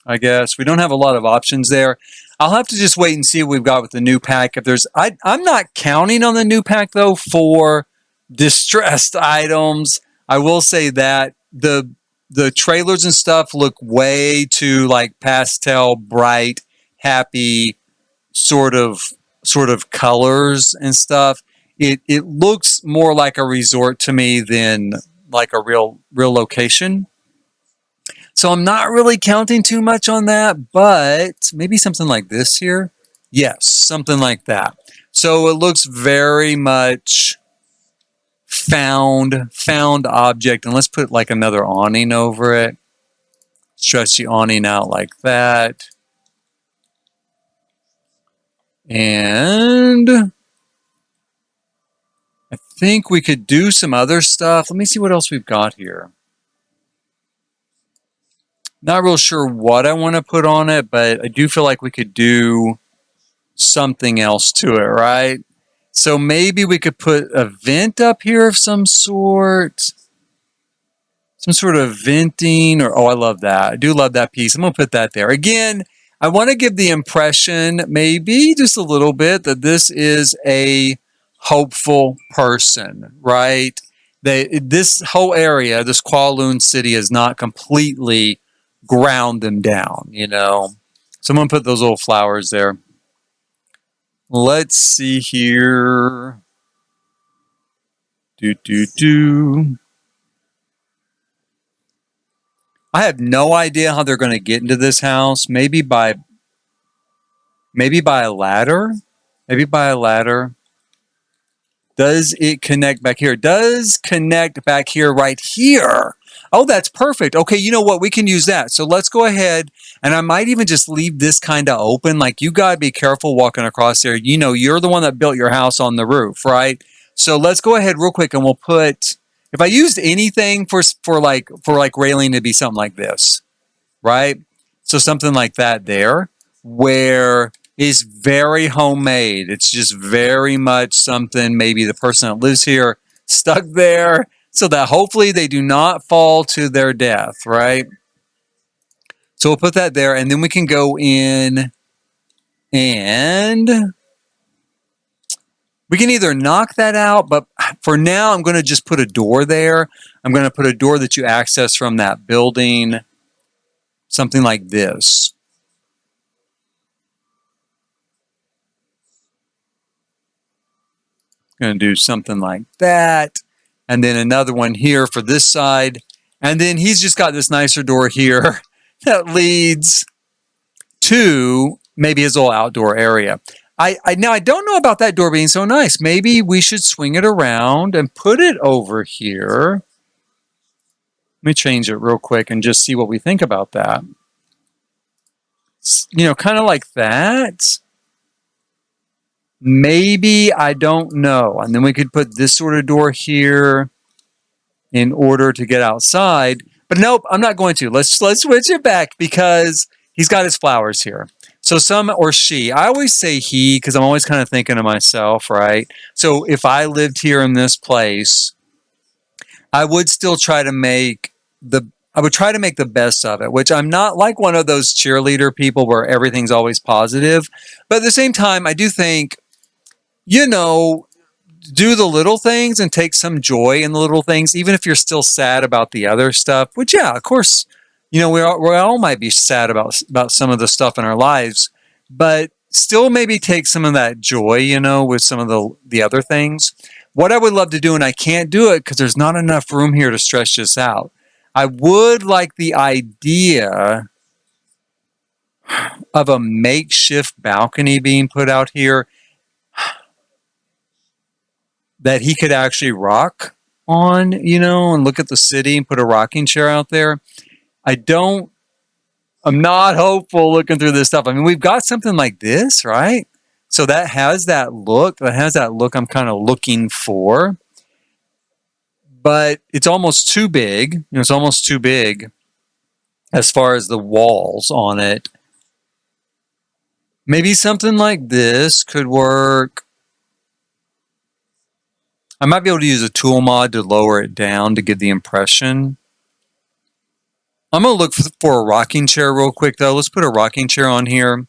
A: I guess. We don't have a lot of options there. I'll have to just wait and see what we've got with the new pack. If there's, I'm not counting on the new pack though for distressed items. I will say that the trailers and stuff look way too like pastel, bright, happy sort of colors and stuff. It looks more like a resort to me than like a real location. So I'm not really counting too much on that, but maybe something like this here. Yes, something like that. So it looks very much found object. And let's put like another awning over it. Stretch the awning out like that. And I think we could do some other stuff. Let me see what else we've got here. Not real sure what I want to put on it, but I do feel like we could do something else to it, right? So maybe we could put a vent up here of some sort. Some sort of venting, or, oh, I love that. I do love that piece. I'm going to put that there. Again, I want to give the impression, maybe just a little bit, that this is a hopeful person, right? This whole area, this Kowloon City, is not completely ground them down, you know. So I'm going to put those little flowers there. Let's see here. I have no idea how they're going to get into this house. Maybe by a ladder. Maybe by a ladder. Does it connect back here? It does connect back here, right here. Oh, that's perfect. Okay, you know what? We can use that. So let's go ahead, and I might even just leave this kind of open. Like, you got to be careful walking across there. You know, you're the one that built your house on the roof, right? So let's go ahead real quick, and we'll put, if I used anything for like railing, it'd be something like this, right? So something like that there, where is very homemade. It's just very much something maybe the person that lives here stuck there so that hopefully they do not fall to their death, right? So we'll put that there, and then we can go in and we can either knock that out, but for now I'm going to just put a door there. I'm going to put a door that you access from that building, something like this. Going to do something like that. And then another one here for this side. And then he's just got this nicer door here that leads to maybe his little outdoor area. Now, I don't know about that door being so nice. Maybe we should swing it around and put it over here. Let me change it real quick and just see what we think about that. You know, kind of like that. Maybe, I don't know. And then we could put this sort of door here in order to get outside. But nope, I'm not going to. Let's switch it back because he's got his flowers here. So some, or she. I always say he because I'm always kind of thinking of myself, right? So if I lived here in this place, I would still try to make the best of it, which I'm not like one of those cheerleader people where everything's always positive. But at the same time, I do think, you know, do the little things and take some joy in the little things, even if you're still sad about the other stuff, which, yeah, of course, you know, we all might be sad about some of the stuff in our lives, but still maybe take some of that joy, you know, with some of the other things. What I would love to do, and I can't do it because there's not enough room here to stretch this out, I would like the idea of a makeshift balcony being put out here that he could actually rock on, you know, and look at the city and put a rocking chair out there. I'm not hopeful looking through this stuff. I mean, we've got something like this, right? So that has that look. I'm kind of looking for. But it's almost too big. You know, it's almost too big as far as the walls on it. Maybe something like this could work. I might be able to use a tool mod to lower it down to give the impression. I'm going to look for a rocking chair real quick, though. Let's put a rocking chair on here.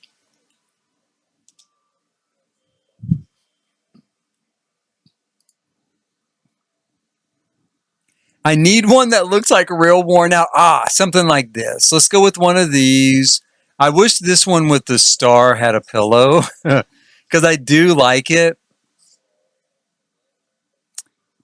A: I need one that looks like real worn out. Something like this. Let's go with one of these. I wish this one with the star had a pillow because I do like it.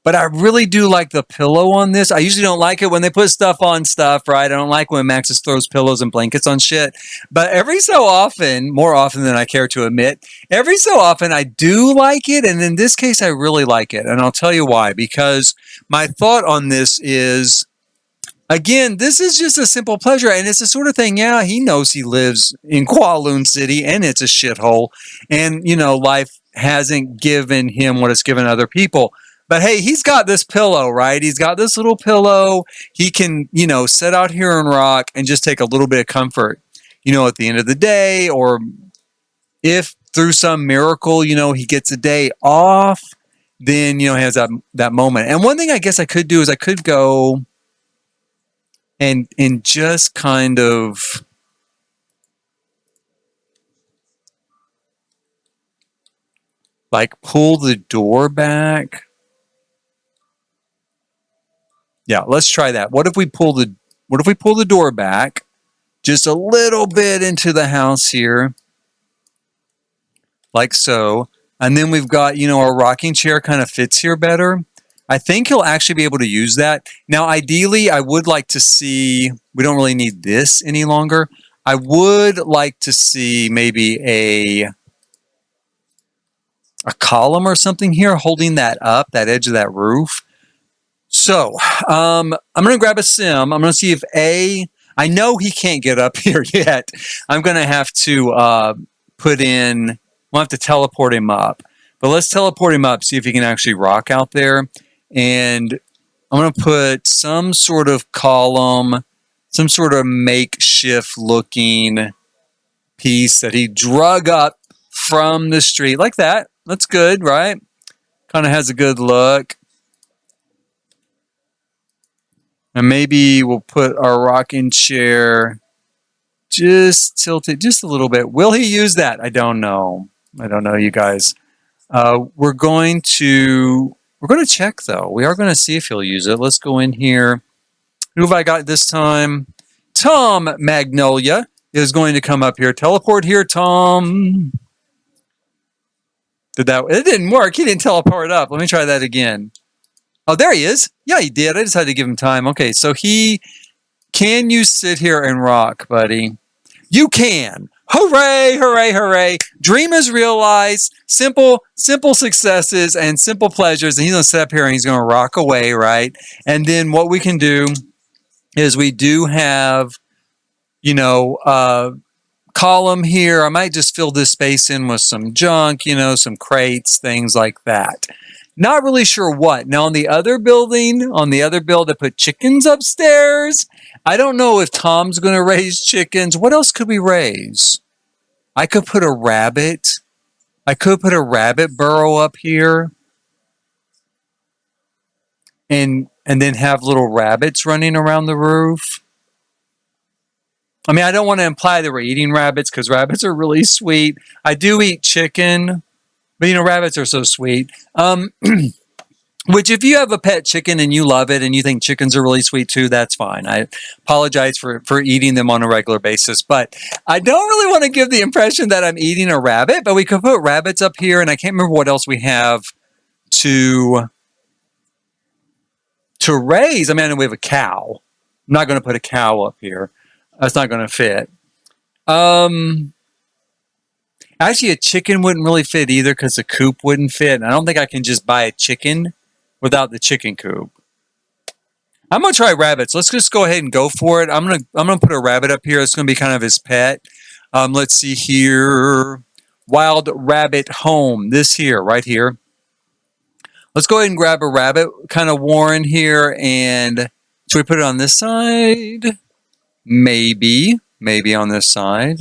A: But I really do like the pillow on this. I usually don't like it when they put stuff on stuff, right? I don't like when Maxis throws pillows and blankets on shit. But every so often, more often than I care to admit, every so often I do like it. And in this case, I really like it. And I'll tell you why. Because my thought on this is, again, this is just a simple pleasure. And it's the sort of thing, yeah, he knows he lives in Kowloon City and it's a shithole. And, you know, life hasn't given him what it's given other people. But hey, he's got this pillow, right? He's got this little pillow. He can, you know, sit out here and rock and just take a little bit of comfort, you know, at the end of the day. Or if through some miracle, you know, he gets a day off, then, you know, he has that moment. And one thing I guess I could do is I could go and just kind of like pull the door back. Yeah, let's try that. What if we pull the door back just a little bit into the house here, like so, and then we've got, you know, our rocking chair kind of fits here better. I think he'll actually be able to use that. Now, ideally, I would like to see, we don't really need this any longer. I would like to see maybe a column or something here holding that up, that edge of that roof, So I'm going to grab a sim. I'm going to see if I know he can't get up here yet. I'm going to have to we'll have to teleport him up. But let's teleport him up, see if he can actually rock out there. And I'm going to put some sort of column, some sort of makeshift looking piece that he drug up from the street like that. That's good, right? Kind of has a good look. And maybe we'll put our rocking chair, just tilt it just a little bit. Will he use that? I don't know. I don't know, you guys. We're going to check though. We are going to see if he'll use it. Let's go in here. Who have I got this time? Tom Magnolia is going to come up here. Teleport here, Tom. It didn't work. He didn't teleport up. Let me try that again. Oh, there he is. Yeah, he did. I just had to give him time. Okay, so can you sit here and rock, buddy? You can. Hooray, hooray, hooray. Dream is realized. Simple successes and simple pleasures. And he's going to sit up here and he's going to rock away, right? And then what we can do is we do have, column here. I might just fill this space in with some junk, some crates, things like that. Not really sure what. Now on the other build, I put chickens upstairs. I don't know if Tom's going to raise chickens. What else could we raise? I could put a rabbit. I could put a rabbit burrow up here. And then have little rabbits running around the roof. I mean, I don't want to imply that we're eating rabbits because rabbits are really sweet. I do eat chicken. But, rabbits are so sweet. Which if you have a pet chicken and you love it and you think chickens are really sweet too, that's fine. I apologize for eating them on a regular basis. But I don't really want to give the impression that I'm eating a rabbit. But we could put rabbits up here. And I can't remember what else we have to raise. I mean, we have a cow. I'm not going to put a cow up here. That's not going to fit. Actually, a chicken wouldn't really fit either because the coop wouldn't fit. And I don't think I can just buy a chicken without the chicken coop. I'm gonna try rabbits. Let's just go ahead and go for it. I'm gonna put a rabbit up here. It's gonna be kind of his pet. Let's see here. Wild Rabbit Home. This here, right here. Let's go ahead and grab a rabbit, kind of Warren here, and should we put it on this side? Maybe on this side.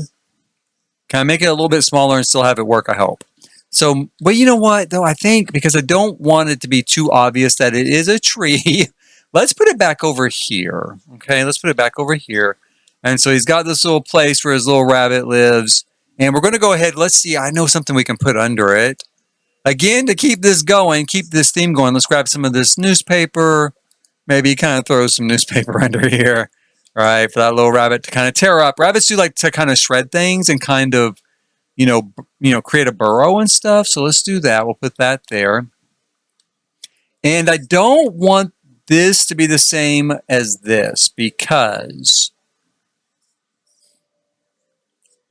A: Can I make it a little bit smaller and still have it work? I hope. So, but you know what, though? I think because I don't want it to be too obvious that it is a tree, let's put it back over here. Okay, let's put it back over here. And so he's got this little place where his little rabbit lives. And we're going to go ahead. Let's see. I know something we can put under it. Again, to keep this going, keep this theme going, let's grab some of this newspaper. Maybe kind of throw some newspaper under here. Right, for that little rabbit to kind of tear up. Rabbits do like to kind of shred things and kind of, create a burrow and stuff. So let's do that. We'll put that there. And I don't want this to be the same as this because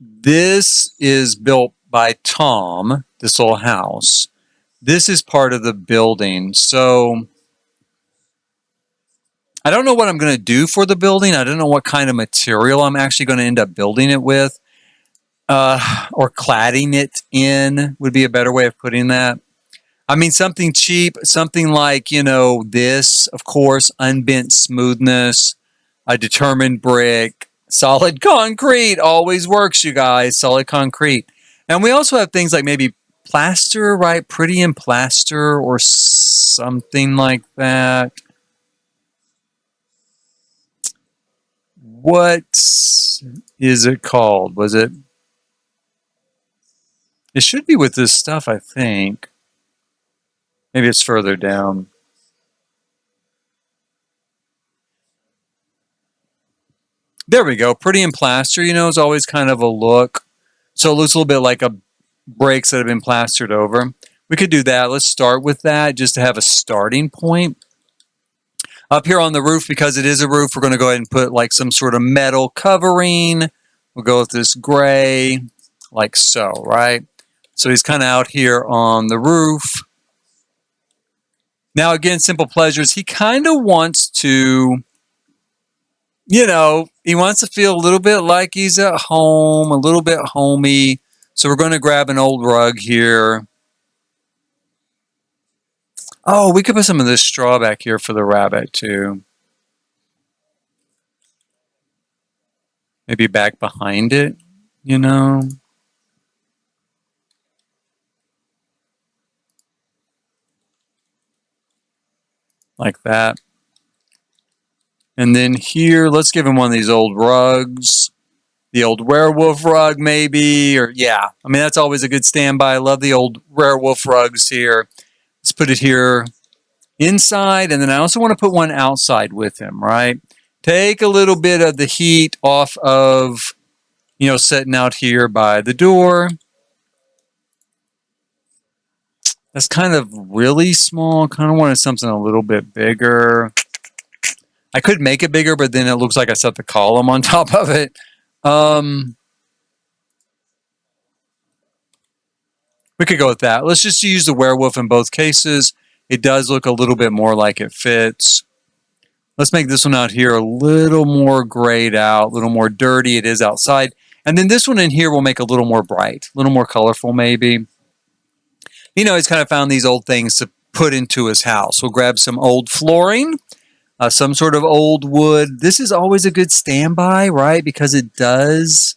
A: this is built by Tom, this little house. This is part of the building. So I don't know what I'm going to do for the building. I don't know what kind of material I'm actually going to end up building it with. Or cladding it in would be a better way of putting that. I mean, something cheap, something like, this, of course, unbent smoothness, a determined brick, solid concrete always works, you guys, solid concrete. And we also have things like maybe plaster, right? Pretty in plaster or something like that. What is it called? It should be with this stuff, I think. Maybe it's further down. There we go. Pretty in plaster, is always kind of a look. So it looks a little bit like bricks that have been plastered over. We could do that. Let's start with that just to have a starting point. Up here on the roof, because it is a roof, we're going to go ahead and put like some sort of metal covering. We'll go with this gray, like so, right? So he's kind of out here on the roof. Now, again, simple pleasures. He kind of wants to, he wants to feel a little bit like he's at home, a little bit homey. So we're going to grab an old rug here. Oh, we could put some of this straw back here for the rabbit too. Maybe back behind it, like that. And then here, let's give him one of these old rugs. The old werewolf rug, maybe, or yeah. I mean, that's always a good standby. I love the old werewolf rugs here. Let's put it here inside, and then I also want to put one outside with him, right? Take a little bit of the heat off of, sitting out here by the door. That's kind of really small. Kind of wanted something a little bit bigger. I could make it bigger, but then it looks like I set the column on top of it. We could go with that. Let's just use the werewolf in both cases. It does look a little bit more like it fits. Let's make this one out here a little more grayed out, a little more dirty. It is outside. And then this one in here will make a little more bright, a little more colorful maybe. He's kind of found these old things to put into his house. We'll grab some old flooring, some sort of old wood. This is always a good standby, right? Because it does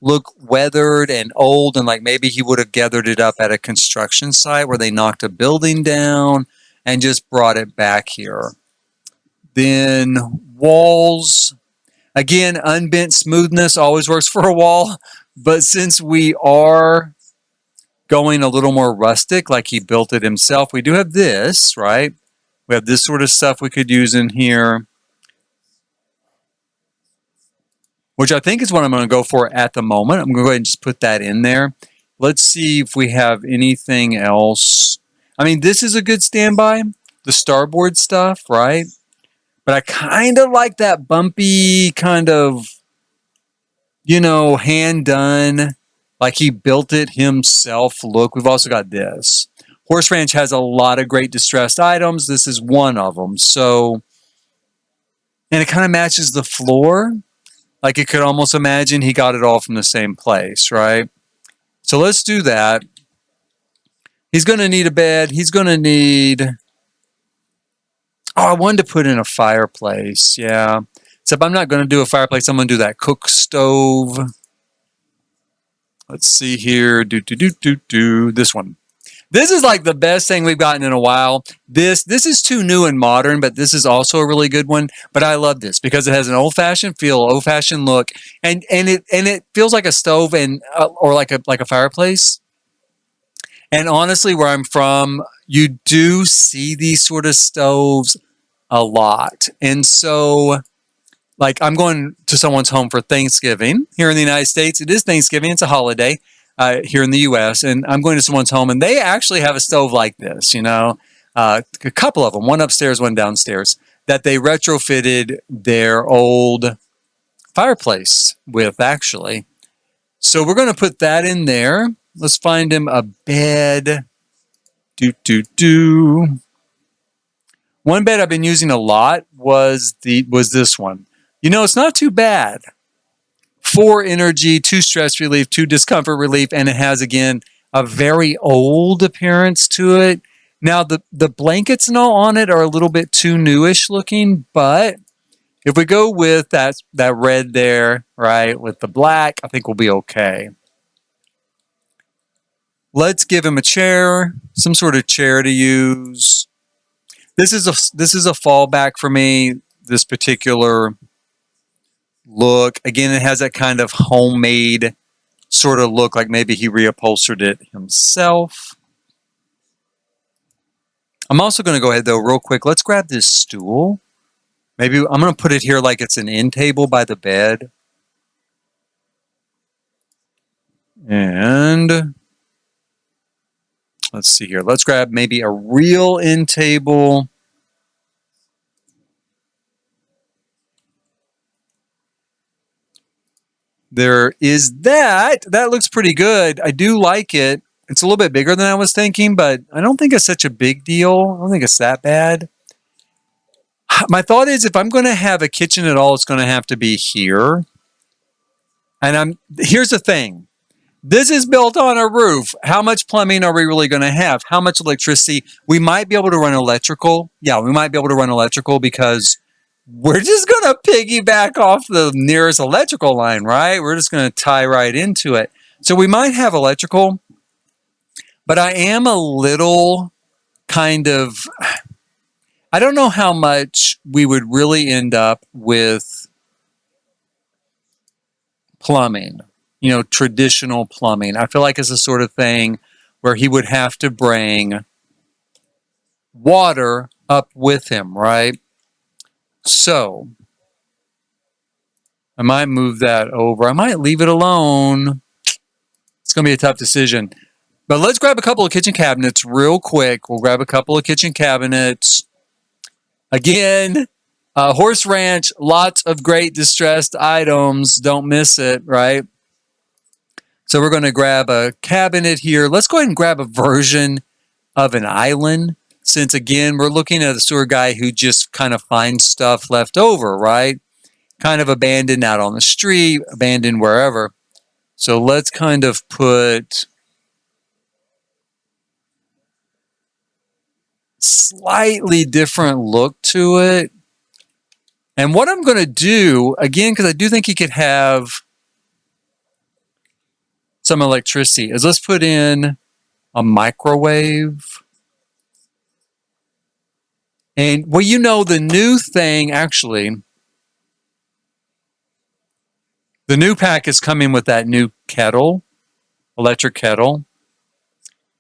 A: look weathered and old, and like maybe he would have gathered it up at a construction site where they knocked a building down and just brought it back here. Then walls, again, unbent smoothness always works for a wall, but since we are going a little more rustic, like he built it himself, we do have this, right? We have this sort of stuff we could use in here, which I think is what I'm going to go for at the moment. I'm going to go ahead and just put that in there. Let's see if we have anything else. I mean, this is a good standby, the starboard stuff, right? But I kind of like that bumpy kind of, hand done, like he built it himself look. We've also got this. Horse Ranch has a lot of great distressed items. This is one of them. So, and it kind of matches the floor. Like it could almost imagine he got it all from the same place, right? So let's do that. He's going to need a bed. He's going to need... Oh, I wanted to put in a fireplace. Yeah. Except I'm not going to do a fireplace. I'm going to do that cook stove. Let's see here. This one. This is like the best thing we've gotten in a while. This is too new and modern, but this is also a really good one. But I love this because it has an old-fashioned feel, old-fashioned look, and it feels like a stove and or like a fireplace. And honestly, where I'm from, you do see these sort of stoves a lot. And so, like, I'm going to someone's home for Thanksgiving here in the United States. It is Thanksgiving. It's a holiday here in the U.S. And I'm going to someone's home, and they actually have a stove like this, a couple of them, one upstairs, one downstairs, that they retrofitted their old fireplace with, actually. So we're going to put that in there. Let's find him a bed. One bed I've been using a lot was this one. It's not too bad. 4 energy, 2 stress relief, 2 discomfort relief, and it has, again, a very old appearance to it. Now, the blankets and all on it are a little bit too newish looking, but if we go with that red there, right, with the black, I think we'll be okay. Let's give him a chair, some sort of chair to use. This is a fallback for me, this particular look. Again, it has that kind of homemade sort of look, like maybe he reupholstered it himself. I'm also going to go ahead, though, real quick. Let's grab this stool. Maybe I'm going to put it here like it's an end table by the bed. And let's see here. Let's grab maybe a real end table. There is that. That looks pretty good. I do like it. It's a little bit bigger than I was thinking, but I don't think it's such a big deal. I don't think it's that bad. My thought is if I'm going to have a kitchen at all, it's going to have to be here. And here's the thing. This is built on a roof. How much plumbing are we really going to have? How much electricity? We might be able to run electrical. Yeah, we might be able to run electrical because we're just going to piggyback off the nearest electrical line, right? We're just going to tie right into it. So we might have electrical, but I am a little kind of, I don't know how much we would really end up with plumbing, traditional plumbing. I feel like it's the sort of thing where he would have to bring water up with him, right? So I might move that over. I might leave it alone. It's going to be a tough decision. But let's grab a couple of kitchen cabinets real quick. We'll grab a couple of kitchen cabinets. Again, Horse Ranch, lots of great distressed items. Don't miss it, right? So we're going to grab a cabinet here. Let's go ahead and grab a version of an island. Since, again, we're looking at a sort of guy who just kind of finds stuff left over, right? Kind of abandoned out on the street, abandoned wherever. So let's kind of put slightly different look to it. And what I'm going to do, again, because I do think he could have some electricity, is let's put in a microwave. And, well, the new thing, actually, the new pack is coming with that new kettle, electric kettle.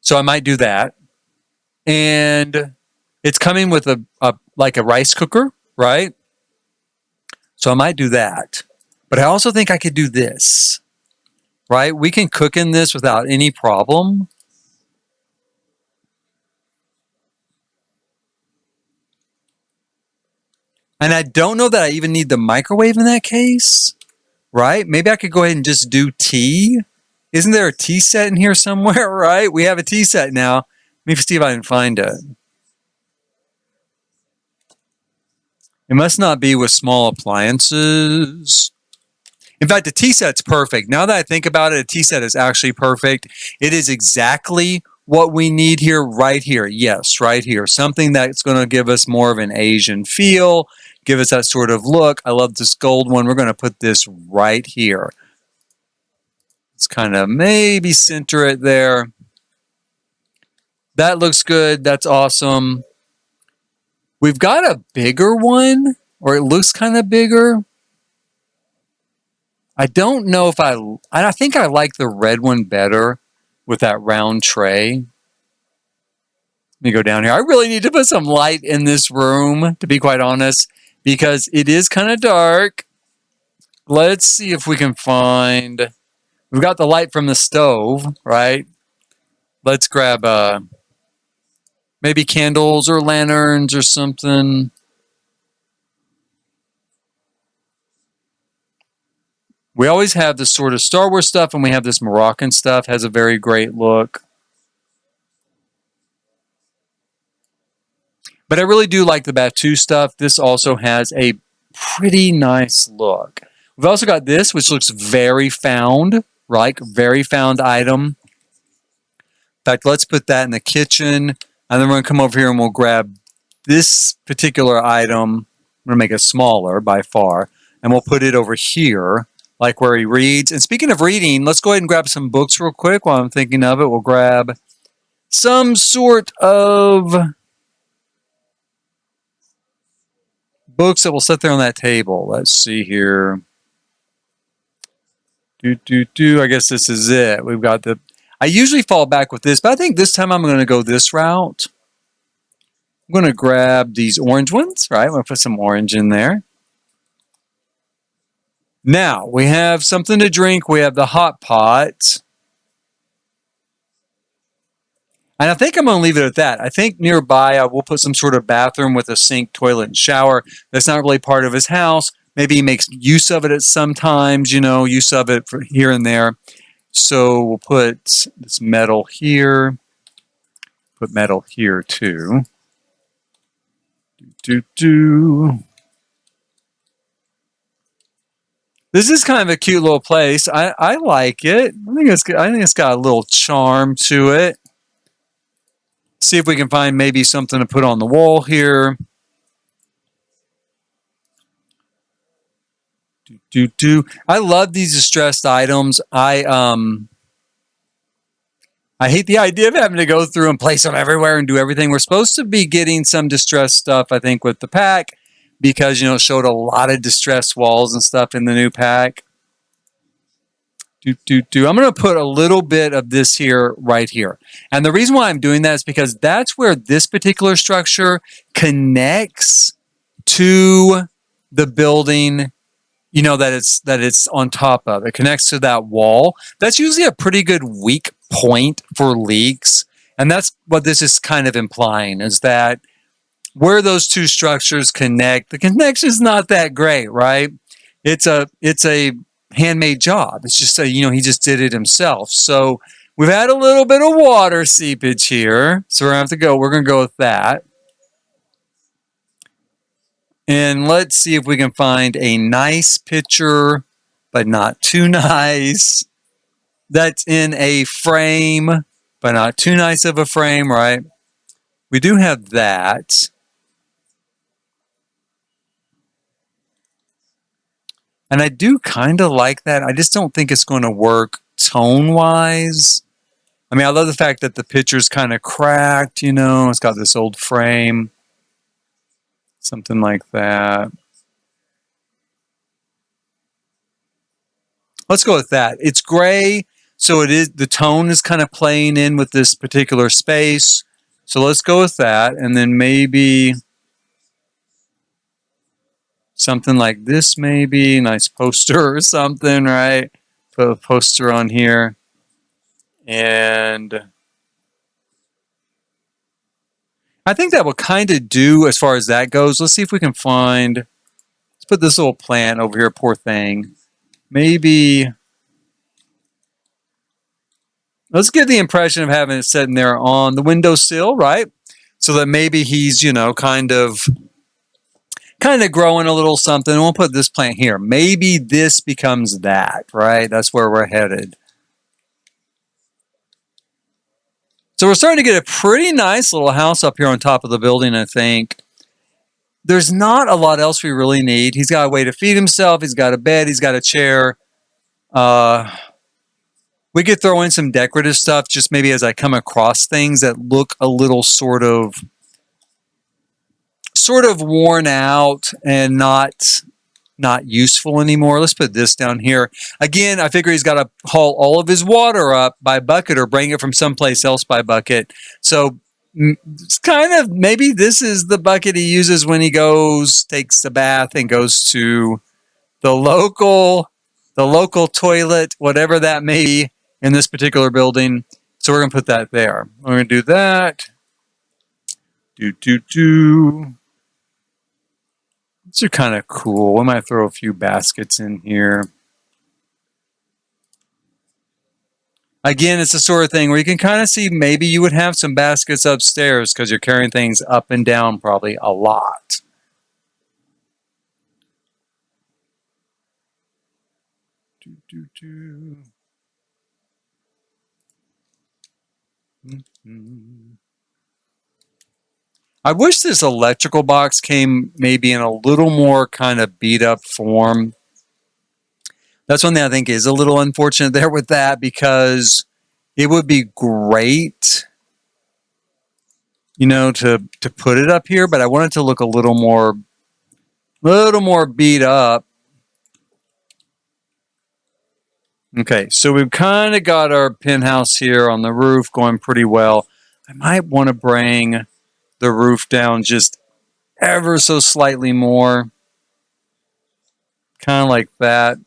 A: So I might do that. And it's coming with a rice cooker, right? So I might do that. But I also think I could do this, right? We can cook in this without any problem. And I don't know that I even need the microwave in that case, right? Maybe I could go ahead and just do tea. Isn't there a tea set in here somewhere, right? We have a tea set now. Let me see if I can find it. It must not be with small appliances. In fact, the tea set's perfect. Now that I think about it, a tea set is actually perfect. It is exactly what we need here, right here. Yes, right here. Something that's going to give us more of an Asian feel, give us that sort of look. I love this gold one. We're going to put this right here. Let's kind of maybe center it there. That looks good. That's awesome. We've got a bigger one, or it looks kind of bigger. I don't know if I think I like the red one better with that round tray. Let me go down here. I really need to put some light in this room, to be quite honest, because it is kind of dark. Let's see if we can find... We've got the light from the stove, right? Let's grab maybe candles or lanterns or something. We always have this sort of Star Wars stuff, and we have this Moroccan stuff. Has a very great look. But I really do like the Batu stuff. This also has a pretty nice look. We've also got this, which looks very found, right? Very found item. In fact, let's put that in the kitchen. And then we're going to come over here and we'll grab this particular item. I'm going to make it smaller by far. And we'll put it over here, like where he reads. And speaking of reading, let's go ahead and grab some books real quick while I'm thinking of it. We'll grab some sort of books that will sit there on that table. Let's see here. I guess this is it. We've got the... I usually fall back with this, but I think this time I'm going to go this route. I'm going to grab these orange ones, right? I'm going to put some orange in there. Now, we have something to drink. We have the hot pot. And I think I'm going to leave it at that. I think nearby I will put some sort of bathroom with a sink, toilet, and shower. That's not really part of his house. Maybe he makes use of it at some times, use of it for here and there. So we'll put this metal here. Put metal here too. This is kind of a cute little place. I like it. I think it's got a little charm to it. See if we can find maybe something to put on the wall here. I love these distressed items. I hate the idea of having to go through and place them everywhere and do everything. We're supposed to be getting some distressed stuff, I think, with the pack because, you know, it showed a lot of distressed walls and stuff in the new pack. I'm going to put a little bit of this here, right here. And the reason why I'm doing that is because that's where this particular structure connects to the building, you know, that it's on top of. It connects to that wall. That's usually a pretty good weak point for leaks. And that's what this is kind of implying, is that where those two structures connect, the connection is not that great, right? It's a handmade job. It's just you know, he just did it himself. So we've had a little bit of water seepage here. So we're going to go with that. And let's see if we can find a nice picture, but not too nice. That's in a frame, but not too nice of a frame, right? We do have that. And I do kind of like that. I just don't think it's going to work tone-wise. I mean, I love the fact that the picture's kind of cracked, you know. It's got this old frame. Something like that. Let's go with that. It's gray, so it is, the tone is kind of playing in with this particular space. So let's go with that. And then maybe something like this, maybe. Nice poster or something, right? Put a poster on here. And I think that will kind of do as far as that goes. Let's see if we can find, let's put this little plant over here, poor thing. Maybe, let's get the impression of having it sitting there on the windowsill, right? So that maybe he's, you know, kind of growing a little something. And we'll put this plant here. Maybe this becomes that, right? That's where we're headed. So we're starting to get a pretty nice little house up here on top of the building, I think. There's not a lot else we really need. He's got a way to feed himself. He's got a bed. He's got a chair. We could throw in some decorative stuff just maybe as I come across things that look a little sort of worn out and not useful anymore. Let's put this down here. Again, I figure he's got to haul all of his water up by bucket or bring it from someplace else by bucket. So it's kind of, maybe this is the bucket he uses when he takes a bath and goes to the local toilet, whatever that may be in this particular building. So we're going to put that there. We're going to do that. These are kind of cool. We might throw a few baskets in here. Again, it's the sort of thing where you can kind of see maybe you would have some baskets upstairs because you're carrying things up and down probably a lot. I wish this electrical box came maybe in a little more kind of beat up form. That's one thing I think is a little unfortunate there with that, because it would be great, you know, to put it up here, but I want it to look a little more beat up. Okay, so we've kind of got our penthouse here on the roof going pretty well. I might want to bring the roof down just ever so slightly more. Kind of like that.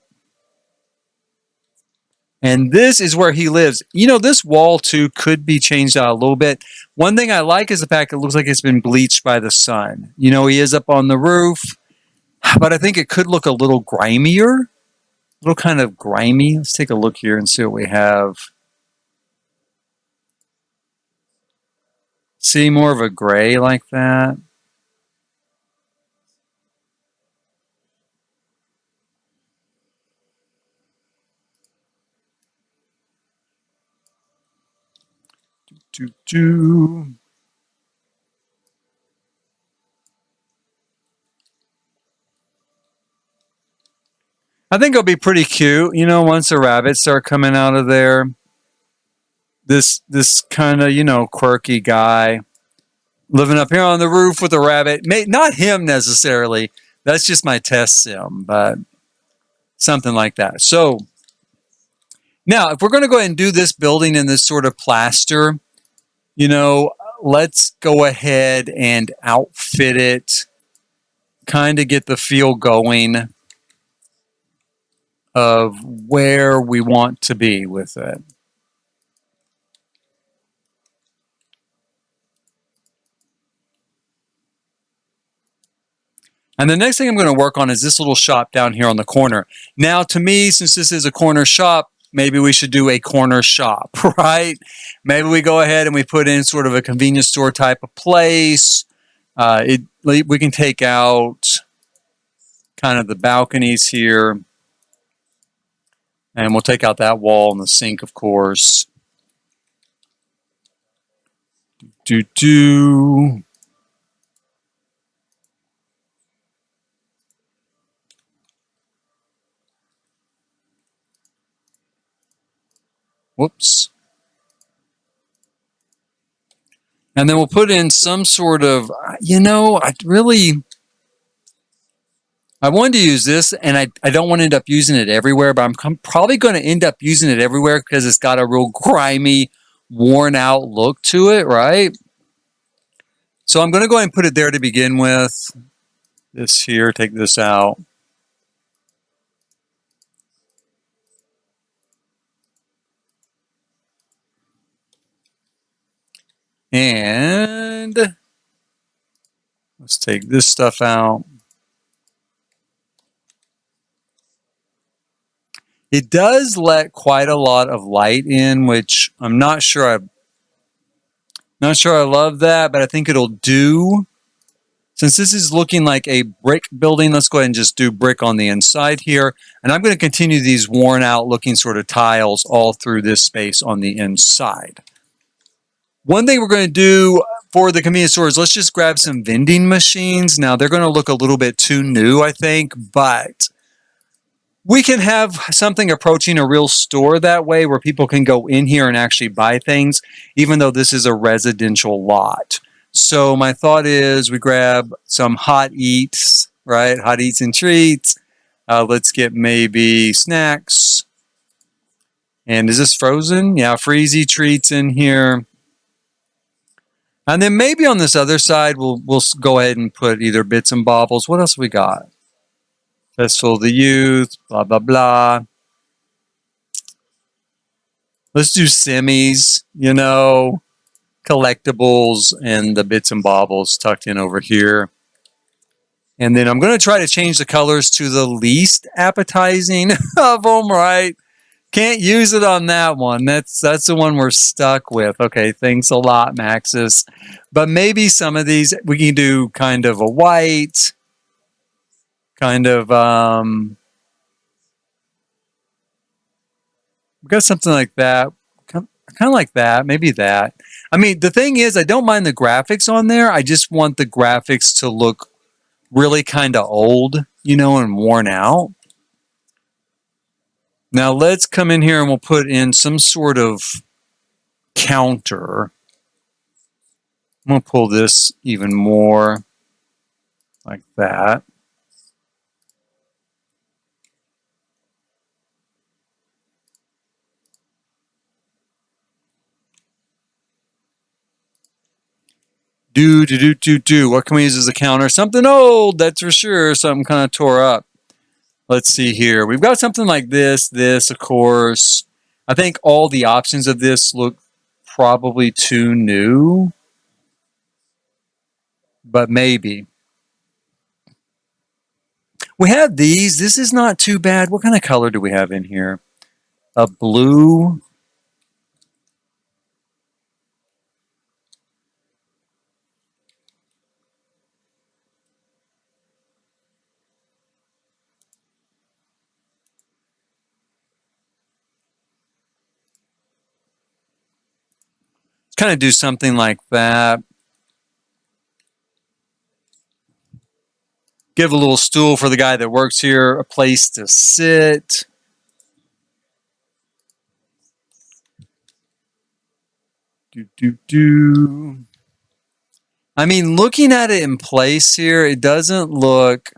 A: And this is where he lives. You know, this wall too could be changed out a little bit. One thing I like is the fact it looks like it's been bleached by the sun. You know, he is up on the roof, but I think it could look a little grimier. little kind of grimy. Let's take a look here and see what we have. See, more of a gray like that. I think it'll be pretty cute, you know, once the rabbits start coming out of there. This kind of, you know, quirky guy living up here on the roof with a rabbit. Not him necessarily. That's just my test sim, but something like that. So now, if we're going to go ahead and do this building in this sort of plaster, you know, let's go ahead and outfit it, kind of get the feel going of where we want to be with it. And the next thing I'm going to work on is this little shop down here on the corner. Now, to me, since this is a corner shop, maybe we should do a corner shop, right? Maybe we go ahead and we put in sort of a convenience store type of place. We can take out kind of the balconies here. And we'll take out that wall and the sink, of course. Whoops. And then we'll put in some sort of, you know, I wanted to use this, and I don't want to end up using it everywhere, but I'm probably going to end up using it everywhere because it's got a real grimy, worn out look to it, right? So I'm going to go ahead and put it there to begin with. This here, take this out. And let's take this stuff out. It does let quite a lot of light in, which I'm not sure I love that, but I think it'll do. Since this is looking like a brick building, let's go ahead and just do brick on the inside here. And I'm going to continue these worn out looking sort of tiles all through this space on the inside. One thing we're going to do for the convenience store is let's just grab some vending machines. Now, they're going to look a little bit too new, I think, but we can have something approaching a real store that way where people can go in here and actually buy things, even though this is a residential lot. So my thought is we grab some hot eats, right? Hot eats and treats. Let's get maybe snacks. And is this frozen? Yeah, freezy treats in here. And then maybe on this other side, we'll go ahead and put either bits and bobbles. What else we got? Festival of the Youth, blah, blah, blah. Let's do semis, you know, collectibles, and the bits and bobbles tucked in over here. And then I'm going to try to change the colors to the least appetizing of them, right? Can't use it on that one. That's the one we're stuck with. Okay, thanks a lot, Maxis. But maybe some of these, we can do kind of a white, kind of, we got something like that. Kind of like that, maybe that. I mean, the thing is, I don't mind the graphics on there. I just want the graphics to look really kind of old, you know, and worn out. Now let's come in here and we'll put in some sort of counter. I'm going to pull this even more like that. What can we use as a counter? Something old, that's for sure. Something kind of tore up. Let's see here. We've got something like this, of course. I think all the options of this look probably too new, but maybe. We have these. This is not too bad. What kind of color do we have in here? A blue. Kind of do something like that. Give a little stool for the guy that works here, a place to sit. I mean, looking at it in place here, it doesn't look,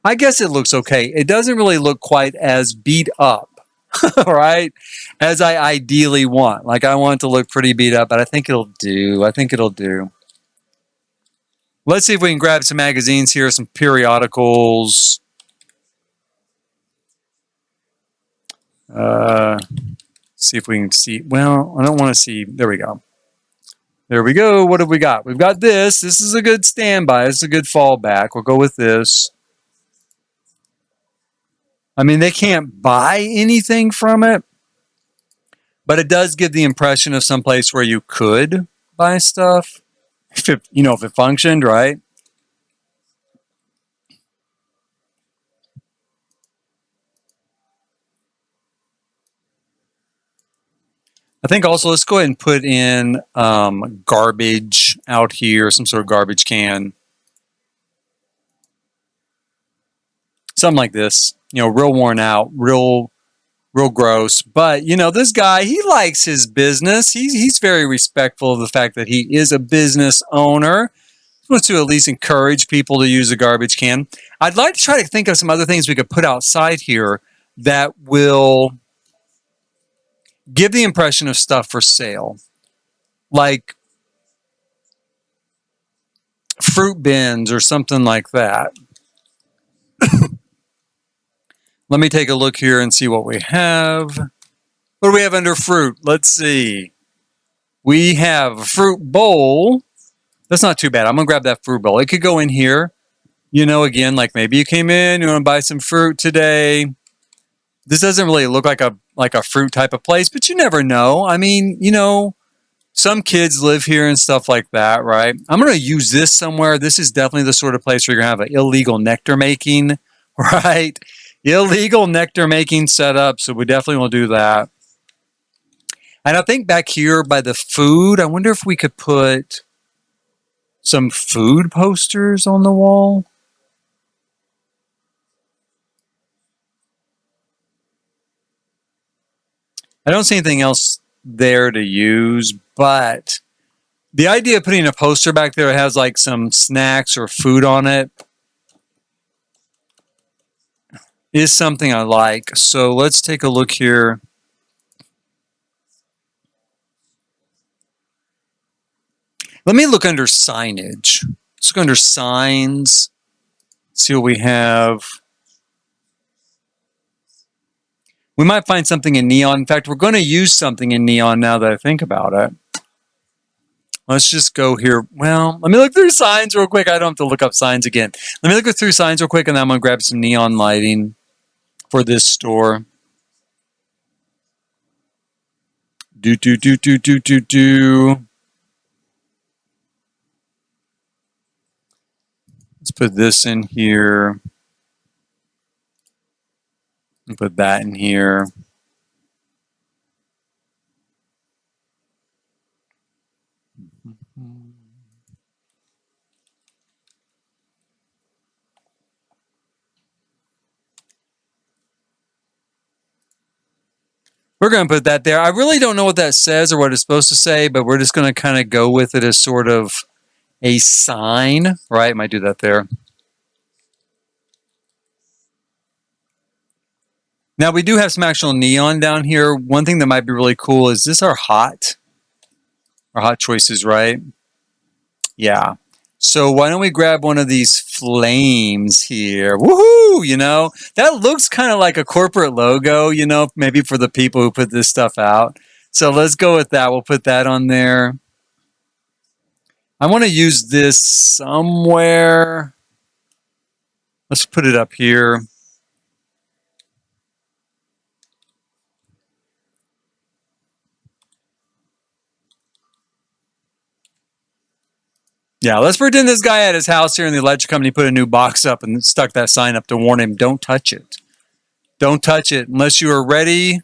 A: I guess it looks okay. It doesn't really look quite as beat up, right, as I ideally want. Like, I want it to look pretty beat up, but I think it'll do. I think it'll do. Let's see if we can grab some magazines here, some periodicals. See if we can see. Well, I don't want to see. There we go. There we go. What have we got? We've got this. This is a good standby. This is a good fallback. We'll go with this. I mean, they can't buy anything from it, but it does give the impression of some place where you could buy stuff. If it, if it functioned, right? I think also let's go ahead and put in garbage out here, some sort of garbage can. Something like this, real worn out, real gross. But, this guy, he likes his business. He's very respectful of the fact that he is a business owner. He wants to at least encourage people to use a garbage can. I'd like to try to think of some other things we could put outside here that will give the impression of stuff for sale. Like fruit bins or something like that. Let me take a look here and see what we have. What do we have under fruit? Let's see. We have a fruit bowl. That's not too bad. I'm going to grab that fruit bowl. It could go in here. Again, like maybe you came in, you want to buy some fruit today. This doesn't really look like a fruit type of place, but you never know. I mean, some kids live here and stuff like that, right? I'm going to use this somewhere. This is definitely the sort of place where you're going to have an illegal nectar making, right? Illegal nectar making setup. So we definitely will do that. And I think back here by the food, I wonder if we could put some food posters on the wall. I don't see anything else there to use, but the idea of putting a poster back there that has like some snacks or food on it is something I like. So let's take a look here. Let me look under signage. Let's go under signs. See what we have. We might find something in neon. In fact, we're going to use something in neon now that I think about it. Let's just go here. Well, let me look through signs real quick. I don't have to look up signs again. Let me look through signs real quick, and then I'm going to grab some neon lighting for this store. Let's put this in here. And put that in here. We're going to put that there. I really don't know what that says or what it's supposed to say, but we're just going to kind of go with it as sort of a sign, right? Might do that there. Now, we do have some actual neon down here. One thing that might be really cool is this our hot choices, right? Yeah. So why don't we grab one of these flames here? Woohoo! That looks kind of like a corporate logo, maybe for the people who put this stuff out. So let's go with that. We'll put that on there. I want to use this somewhere. Let's put it up here. Yeah, let's pretend this guy at his house here in the electric company put a new box up and stuck that sign up to warn him, don't touch it. Don't touch it unless you are ready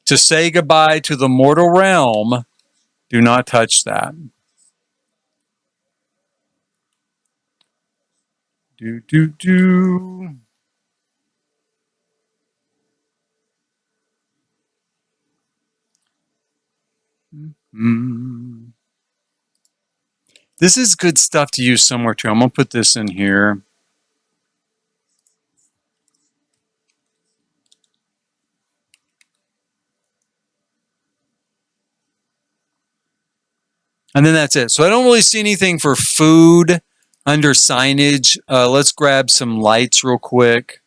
A: to say goodbye to the mortal realm. Do not touch that. Do, do, do. Mm. This is good stuff to use somewhere too. I'm going to put this in here. And then that's it. So I don't really see anything for food under signage. Let's grab some lights real quick.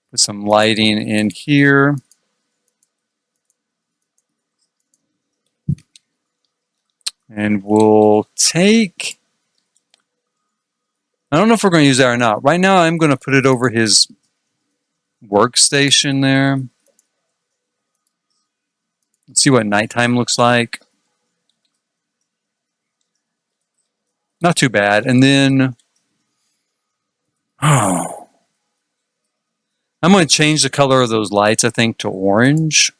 A: Put some lighting in here. And we'll take, I don't know if we're going to use that or not. Right now, I'm going to put it over his workstation there. Let's see what nighttime looks like. Not too bad. And then, oh, I'm going to change the color of those lights, I think, to orange.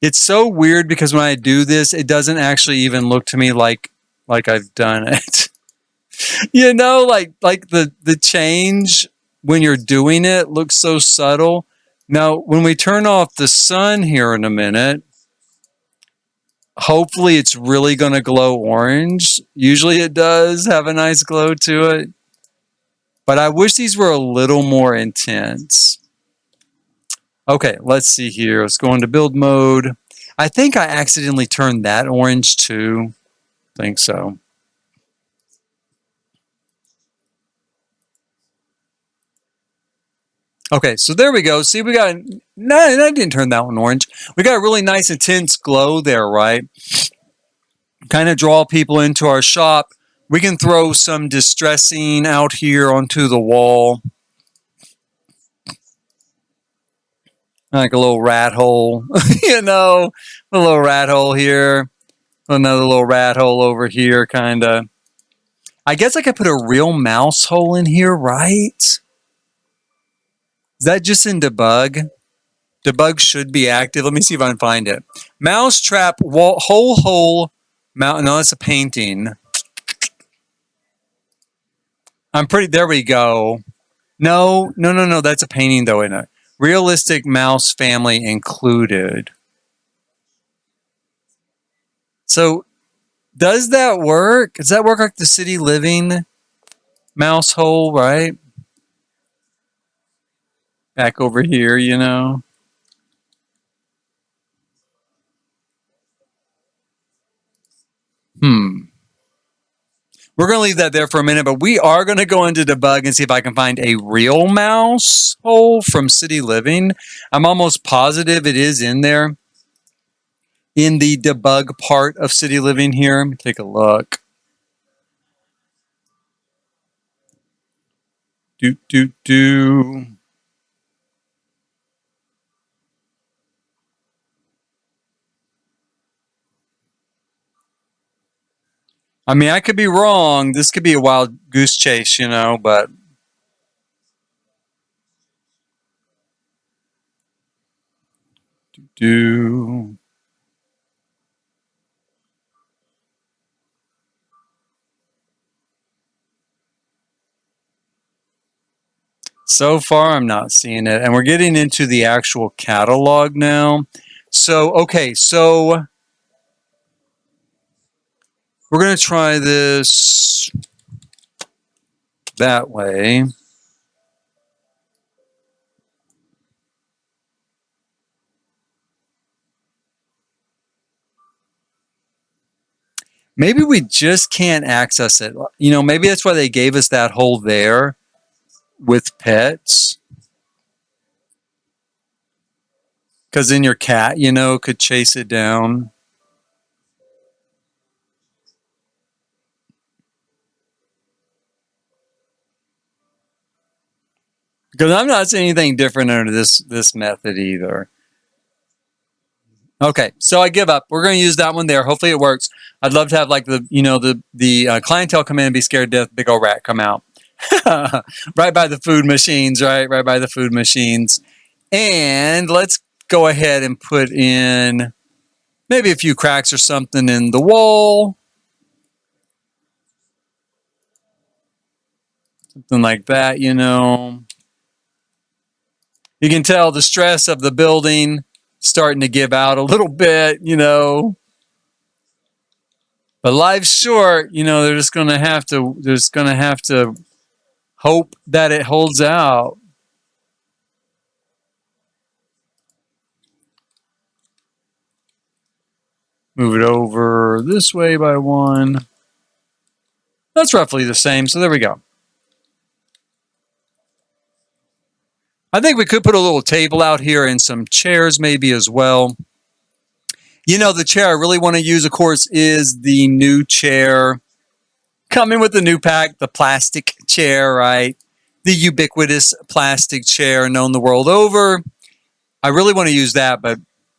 A: It's so weird because when I do this, it doesn't actually even look to me like I've done it. You know, like the change when you're doing it looks so subtle. Now, when we turn off the sun here in a minute, hopefully it's really going to glow orange. Usually it does have a nice glow to it. But I wish these were a little more intense. Okay, let's see here. Let's go into build mode. I think I accidentally turned that orange too. I think so. Okay, so there we go. See, we got, no, I didn't turn that one orange. We got a really nice intense glow there, right? Kind of draw people into our shop. We can throw some distressing out here onto the wall. Like a little rat hole, you know, a little rat hole here. Another little rat hole over here, kind of. I guess I could put a real mouse hole in here, right? Is that just in debug? Debug should be active. Let me see if I can find it. Mouse trap wall, hole. No, that's a painting. I'm pretty, there we go. No, that's a painting though, isn't it? Realistic mouse family included. So does that work? Does that work like the city living mouse hole, right? Back over here, you know. We're going to leave that there for a minute, but we are going to go into debug and see if I can find a real mouse hole from City Living. I'm almost positive it is in there in the debug part of City Living here. Let me take a look. Do. I mean, I could be wrong. This could be a wild goose chase, you know, but do. So far, I'm not seeing it. And we're getting into the actual catalog now. So, okay, so we're going to try this that way. Maybe we just can't access it. You know, maybe that's why they gave us that hole there with pets. Because then your cat, you know, could chase it down. Because I'm not seeing anything different under this method either. Okay, so I give up. We're going to use that one there. Hopefully it works. I'd love to have like the clientele come in and be scared to death. Big old rat come out, right by the food machines. Right by the food machines. And let's go ahead and put in maybe a few cracks or something in the wall, something like that. You know, you can tell the stress of the building starting to give out a little bit. You know. But life's short, you know, they're just gonna have to hope that it holds out. Move it over this way by one. That's roughly the same, so there we go. I think we could put a little table out here and some chairs maybe as well. You know, the chair I really want to use, of course, is the new chair. Coming with the new pack, the plastic chair, right? The ubiquitous plastic chair known the world over. I really want to use that, but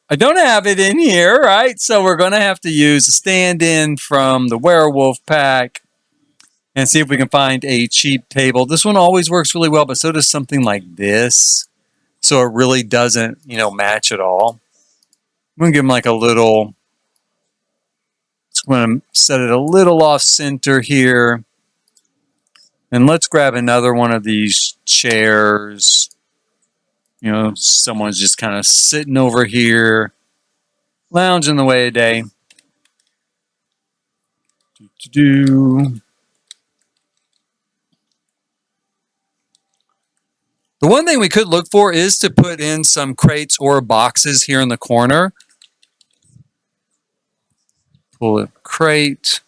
A: I don't have it in here, right? So we're going to have to use a stand-in from the werewolf pack and see if we can find a cheap table. This one always works really well, but so does something like this. So it really doesn't, you know, match at all. I'm going to give them like a little, I'm going to set it a little off center here. And let's grab another one of these chairs. You know, someone's just kind of sitting over here, lounging away a day. The one thing we could look for is to put in some crates or boxes here in the corner. Pull a crate.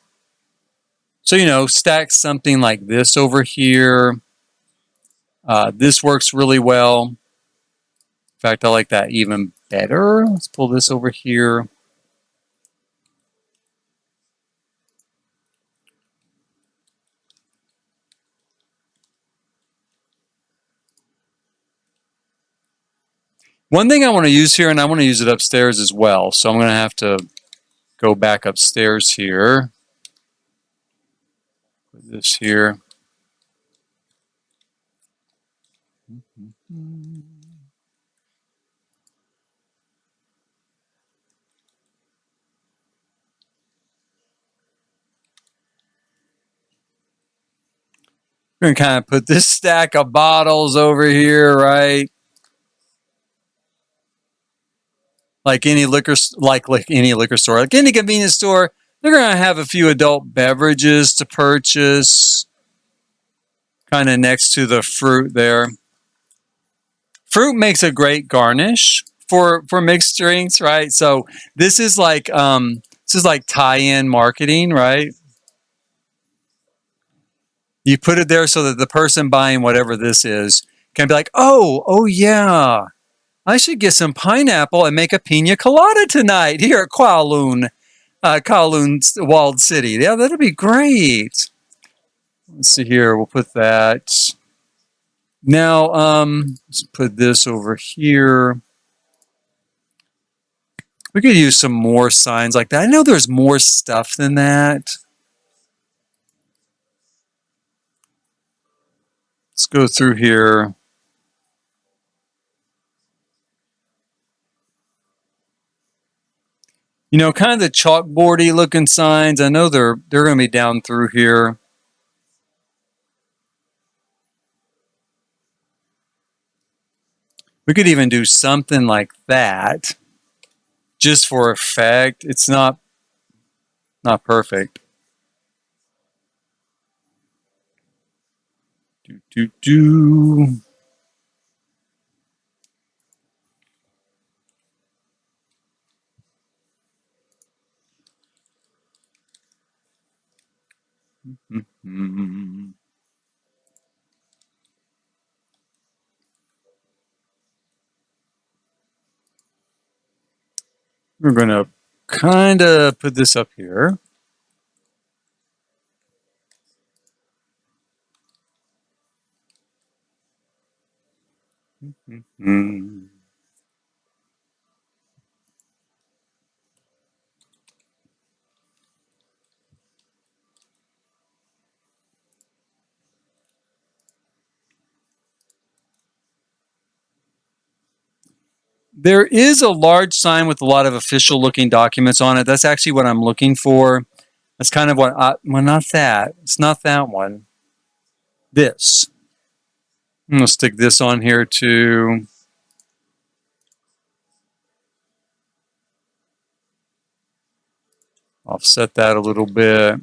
A: So, you know, stack something like this over here. This works really well. In fact, I like that even better. Let's pull this over here. One thing I want to use here, and I want to use it upstairs as well, so I'm going to have to go back upstairs here. Put this here. We're going to kind of put this stack of bottles over here, right? Like any liquor store, like any convenience store, they're going to have a few adult beverages to purchase, kind of next to the fruit there. Fruit makes a great garnish for mixed drinks, right? So this is like tie-in marketing, right? You put it there so that the person buying whatever this is can be like, oh yeah, I should get some pineapple and make a pina colada tonight here at Kowloon Walled City. Yeah, that'll be great. Let's see here. We'll put that. Now, let's put this over here. We could use some more signs like that. I know there's more stuff than that. Let's go through here. You know, kind of the chalkboardy looking signs. I know they're going to be down through here. We could even do something like that just for effect. It's not perfect. Do. We're going to kind of put this up here. There is a large sign with a lot of official looking documents on it. That's actually what I'm looking for. That's kind of what well, not that. It's not that one. This. I'm going to stick this on here too. Offset that a little bit.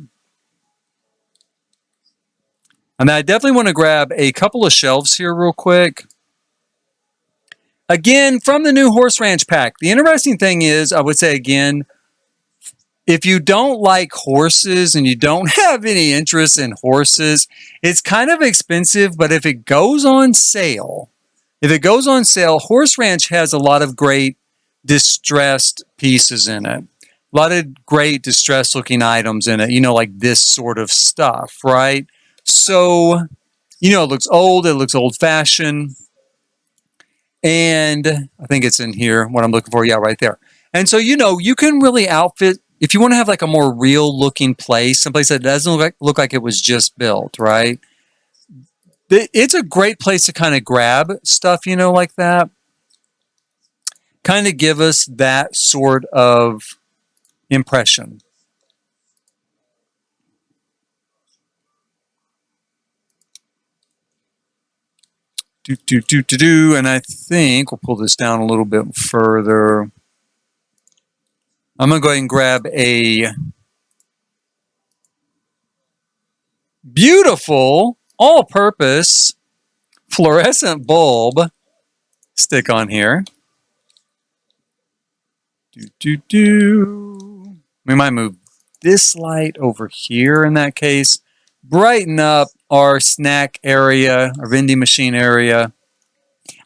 A: And I definitely want to grab a couple of shelves here real quick. Again, from the new Horse Ranch pack. The interesting thing is, I would say again, if you don't like horses and you don't have any interest in horses, it's kind of expensive, but if it goes on sale, Horse Ranch has a lot of great distressed pieces in it. A lot of great distressed looking items in it, like this sort of stuff, right? So, it looks old, it looks old fashioned. And I think it's in here, what I'm looking for. Yeah, right there. And so, you can really outfit, if you want to have like a more real looking place, someplace that doesn't look like it was just built, right? It's a great place to kind of grab stuff, like that. Kind of give us that sort of impression. And I think we'll pull this down a little bit further. I'm going to go ahead and grab a beautiful all-purpose fluorescent bulb stick on here. We might move this light over here in that case. Brighten up our snack area, our vending machine area.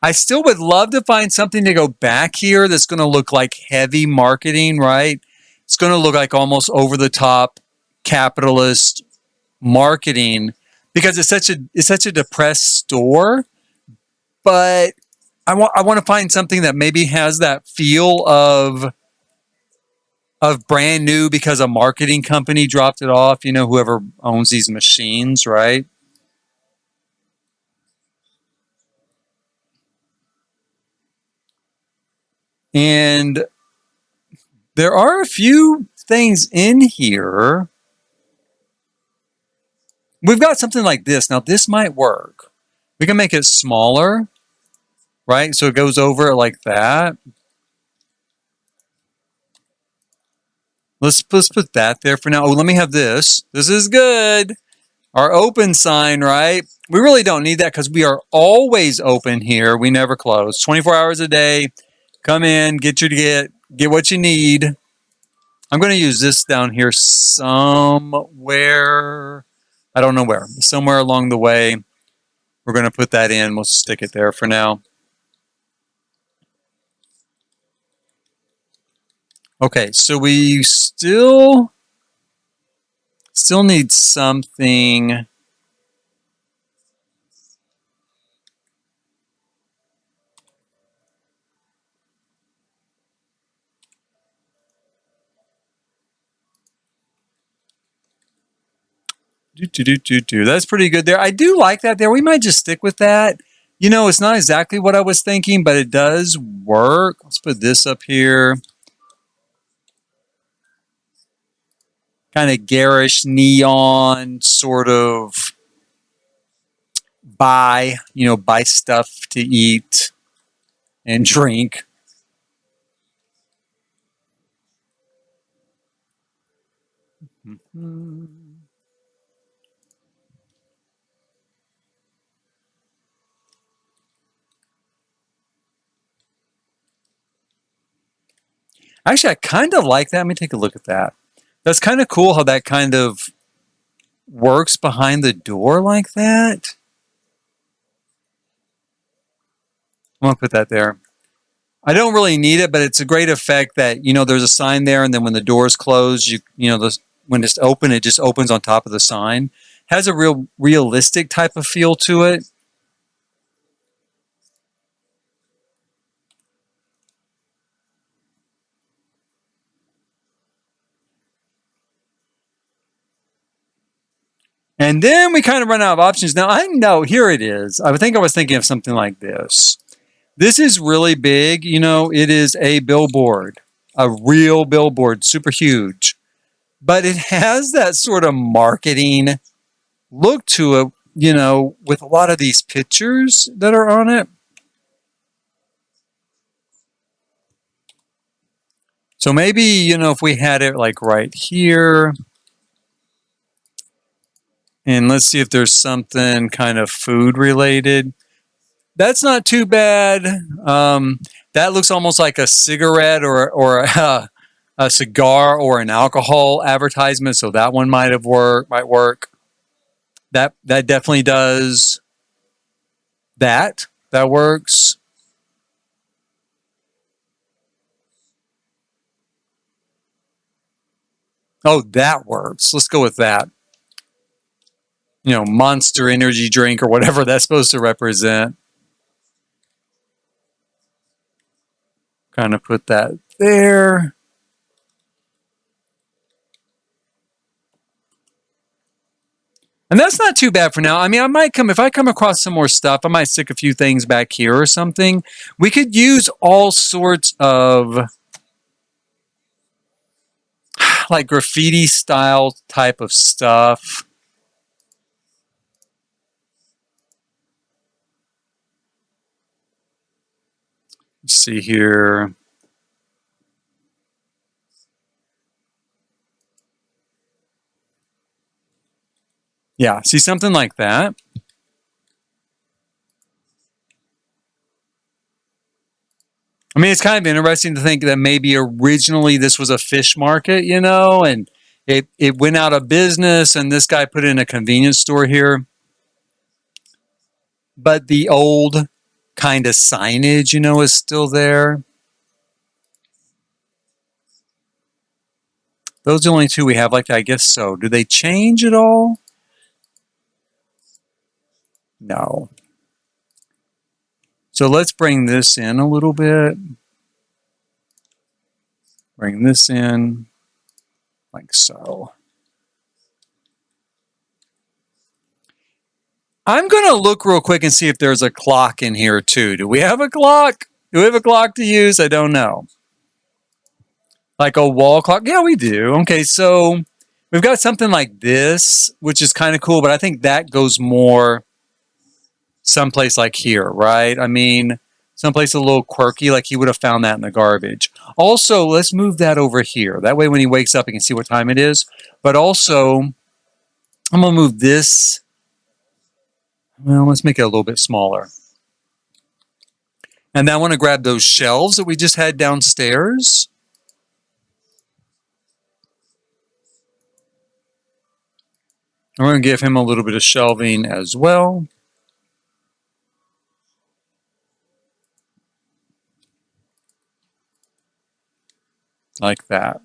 A: I still would love to find something to go back here that's going to look like heavy marketing, right? It's going to look like almost over-the-top capitalist marketing because it's such a depressed store. But I want to find something that maybe has that feel of brand new because a marketing company dropped it off, whoever owns these machines, right? And there are a few things in here. We've got something like this. Now, this might work. We can make it smaller, right? So it goes over like that. Let's put that there for now. Oh, let me have this. This is good. Our open sign, right? We really don't need that because we are always open here. We never close. 24 hours a day. Come in, get what you need. I'm going to use this down here somewhere. I don't know where. Somewhere along the way. We're going to put that in. We'll stick it there for now. Okay, so we still need something. That's pretty good there. I do like that there. We might just stick with that. It's not exactly what I was thinking, but it does work. Let's put this up here. Kind of garish neon sort of buy stuff to eat and drink. Actually, I kind of like that. Let me take a look at that. That's kind of cool how that kind of works behind the door like that. I'm going to put that there. I don't really need it, but it's a great effect that, there's a sign there, and then when the door's closed, when it's open, it just opens on top of the sign. Has a real realistic type of feel to it. And then we kind of run out of options. Now, I know, here it is. I think I was thinking of something like this. This is really big. It is a billboard, a real billboard, super huge. But it has that sort of marketing look to it, with a lot of these pictures that are on it. So maybe, if we had it like right here, and let's see if there's something kind of food related. That's not too bad. That looks almost like a cigarette or a cigar or an alcohol advertisement. So that one might work. That definitely does. That works. Oh, that works. Let's go with that. Monster energy drink or whatever that's supposed to represent. Kind of put that there. And that's not too bad for now. I mean, if I come across some more stuff, I might stick a few things back here or something. We could use all sorts of like graffiti style type of stuff. Let's see here. Yeah, see something like that. I mean, it's kind of interesting to think that maybe originally this was a fish market, and it went out of business, and this guy put in a convenience store here. But the old kind of signage, is still there. Those are the only two we have like that, I guess so. Do they change at all? No. So let's bring this in a little bit. Bring this in like so. I'm going to look real quick and see if there's a clock in here too. Do we have a clock? Do we have a clock to use? I don't know. Like a wall clock? Yeah, we do. Okay, so we've got something like this, which is kind of cool, but I think that goes more someplace like here, right? I mean, someplace a little quirky, like he would have found that in the garbage. Also, let's move that over here. That way when he wakes up, he can see what time it is. But also, I'm going to move this. Well, let's make it a little bit smaller. And then I want to grab those shelves that we just had downstairs. I'm going to give him a little bit of shelving as well. Like that.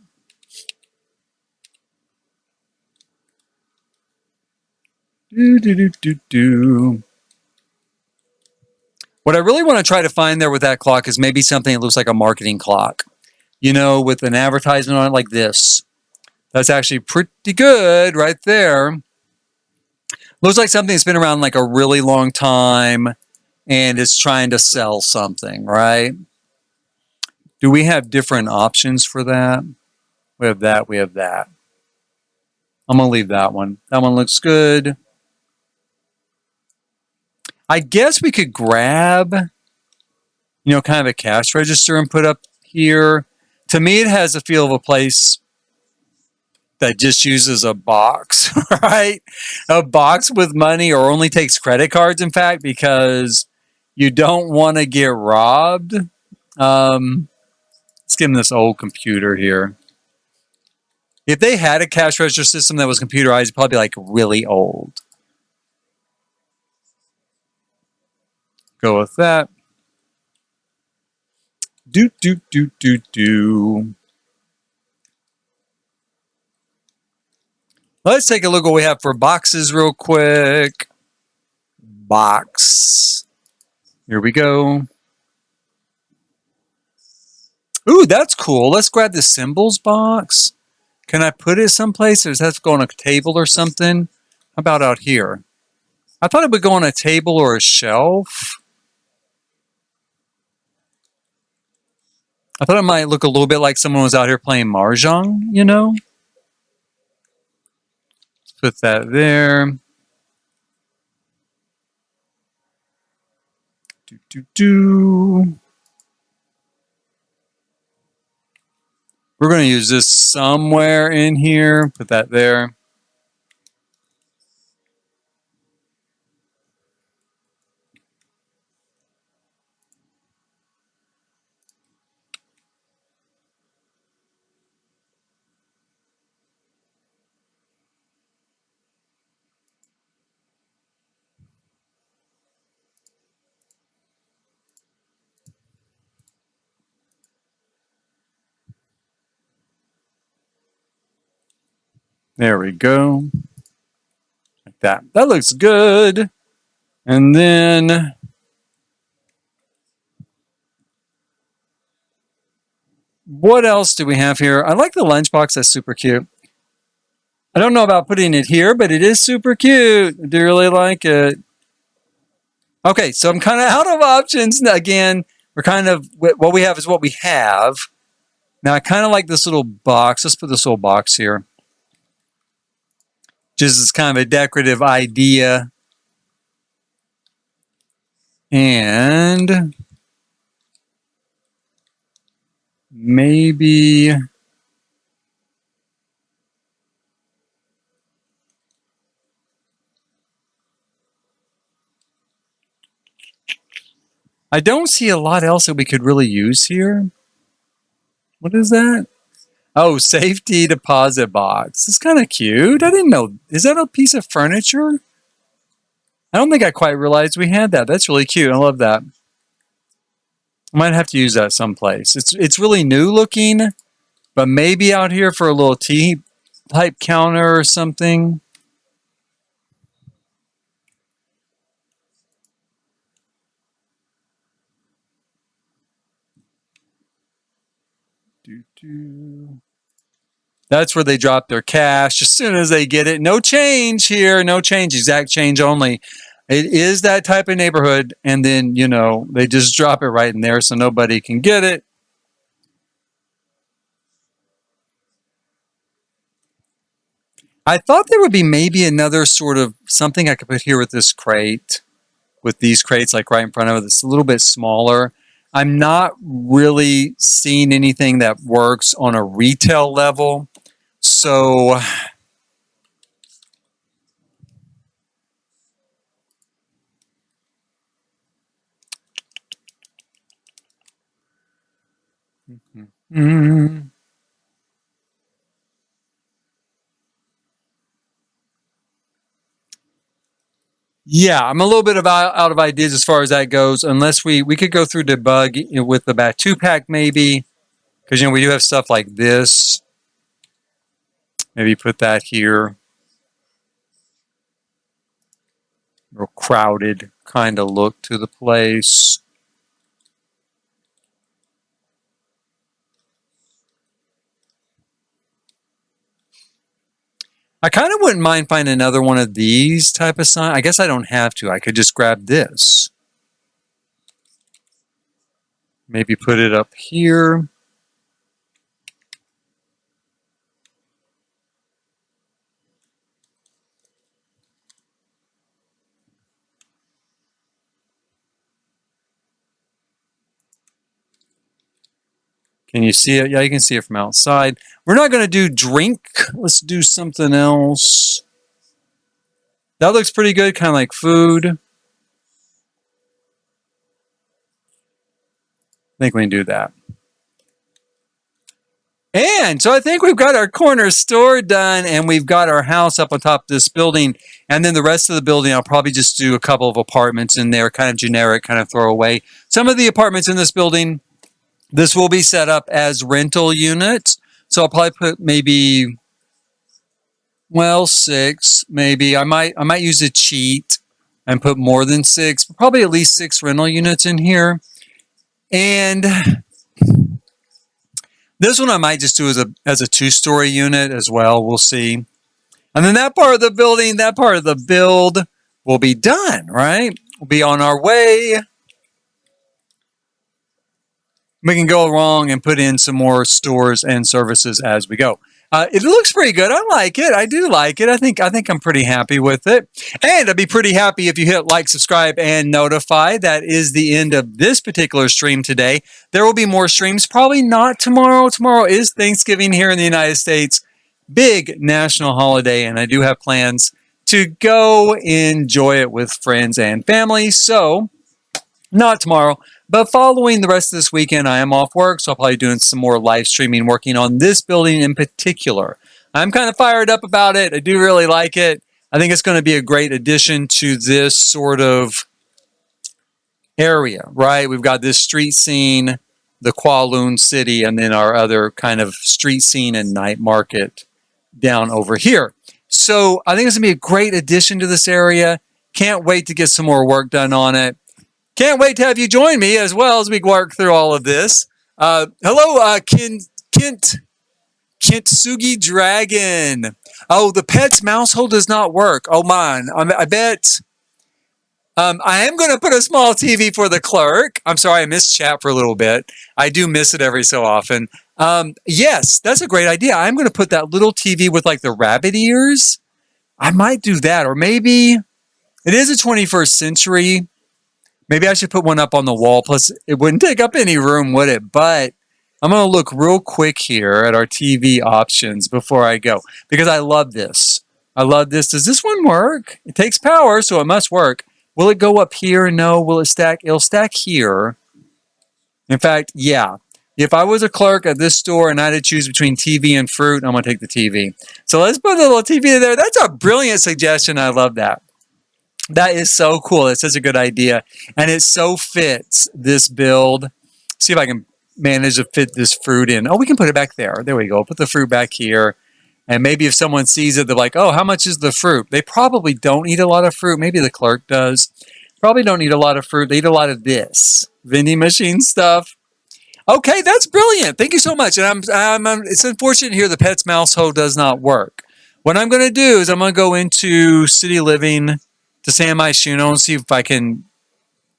A: What I really want to try to find there with that clock is maybe something that looks like a marketing clock. With an advertisement on it like this. That's actually pretty good right there. Looks like something that's been around like a really long time and it's trying to sell something, right? Do we have different options for that? We have that, we have that. I'm going to leave that one. That one looks good. I guess we could grab, kind of a cash register and put up here. To me, it has a feel of a place that just uses a box, right? A box with money or only takes credit cards, in fact, because you don't want to get robbed. Let's give him this old computer here. If they had a cash register system that was computerized, it'd probably be like really old. Go with that. Do. Let's take a look at what we have for boxes real quick. Box. Here we go. Ooh, that's cool. Let's grab the symbols box. Can I put it someplace, or does that have to go on a table or something? How about out here? I thought it would go on a table or a shelf. I thought it might look a little bit like someone was out here playing Mahjong, you know? Let's put that there. We're going to use this somewhere in here. Put that there. There we go. Like that. That looks good. And then what else do we have here? I like the lunchbox. That's super cute. I don't know about putting it here, but it is super cute. I do really like it. Okay, so I'm kind of out of options. Again, we're kind of, what we have is what we have. Now, I kind of like this little box. Let's put this little box here. Just as kind of a decorative idea. And maybe I don't see a lot else that we could really use here. What is that? Oh, safety deposit box. It's kind of cute. I didn't know. Is that a piece of furniture? I don't think I quite realized we had that. That's really cute. I love that. I might have to use that someplace. It's really new looking, but maybe out here for a little tea type counter or something. That's where they drop their cash as soon as they get it. No change here. No change. Exact change only. It is that type of neighborhood. And then, you know, they just drop it right in there so nobody can get it. I thought there would be maybe another sort of something I could put here with this crate. With these crates like right in front of it. It's a little bit smaller. I'm not really seeing anything that works on a retail level. So yeah, I'm a little bit out of ideas as far as that goes. Unless we could go through debug with about 2-pack maybe, because you know we do have stuff like this. Maybe put that here. Real crowded kind of look to the place. I kind of wouldn't mind finding another one of these type of sign. I guess I don't have to. I could just grab this. Maybe put it up here. Can you see it? Yeah, you can see it from outside. We're not going to do drink. Let's do something else. That looks pretty good, kind of like food. I think we can do that. And so I think we've got our corner store done, and we've got our house up on top of this building. And then the rest of the building, I'll probably just do a couple of apartments in there, kind of generic, kind of throwaway. Some of the apartments in this building, this will be set up as rental units. So I'll probably put maybe, well, 6, maybe. I might use a cheat and put more than 6, but probably at least 6 rental units in here. And this one I might just do as a 2-story unit as well. We'll see. And then that part of the building, that part of the build will be done, right? We'll be on our way. We can go along and put in some more stores and services as we go. It looks pretty good. I like it. I do like it. I think I'm pretty happy with it. And I'd be pretty happy if you hit like, subscribe, and notify. That is the end of this particular stream today. There will be more streams. Probably not tomorrow. Tomorrow is Thanksgiving here in the United States. Big national holiday, and I do have plans to go enjoy it with friends and family. So, not tomorrow. But following the rest of this weekend, I am off work, so I'll probably be doing some more live streaming, working on this building in particular. I'm kind of fired up about it. I do really like it. I think it's going to be a great addition to this sort of area, right? We've got this street scene, the Kowloon City, and then our other kind of street scene and night market down over here. So I think it's going to be a great addition to this area. Can't wait to get some more work done on it. Can't wait to have you join me as well as we work through all of this. Hello, Kintsugi Dragon. Oh, the pet's mouse hole does not work. Oh, man. I bet. I am going to put a small TV for the clerk. I'm sorry, I missed chat for a little bit. I do miss it every so often. Yes, that's a great idea. I'm going to put that little TV with like the rabbit ears. I might do that. Or maybe it is a 21st century. Maybe I should put one up on the wall. Plus, it wouldn't take up any room, would it? But I'm going to look real quick here at our TV options before I go. Because I love this. I love this. Does this one work? It takes power, so it must work. Will it go up here? No. Will it stack? It'll stack here. In fact, yeah. If I was a clerk at this store and I had to choose between TV and fruit, I'm going to take the TV. So let's put the little TV there. That's a brilliant suggestion. I love that. That is so cool. It's such a good idea. And it so fits this build. See if I can manage to fit this fruit in. Oh, we can put it back there. There we go. Put the fruit back here. And maybe if someone sees it, they're like, oh, how much is the fruit? They probably don't eat a lot of fruit. Maybe the clerk does. Probably don't eat a lot of fruit. They eat a lot of this vending machine stuff. Okay, that's brilliant. Thank you so much. And it's unfortunate here the pet's mouse hole does not work. What I'm going to do is I'm going to go into City Living to San Myshuno and see if I can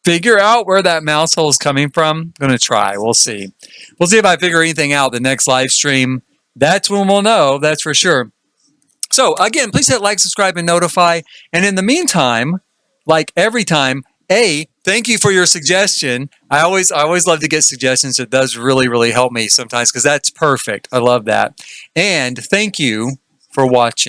A: figure out where that mouse hole is coming from. I'm going to try. We'll see. We'll see if I figure anything out the next live stream. That's when we'll know. That's for sure. So, again, please hit like, subscribe, and notify. And in the meantime, like every time, thank you for your suggestion. I always love to get suggestions. It does really, really help me sometimes because that's perfect. I love that. And thank you for watching.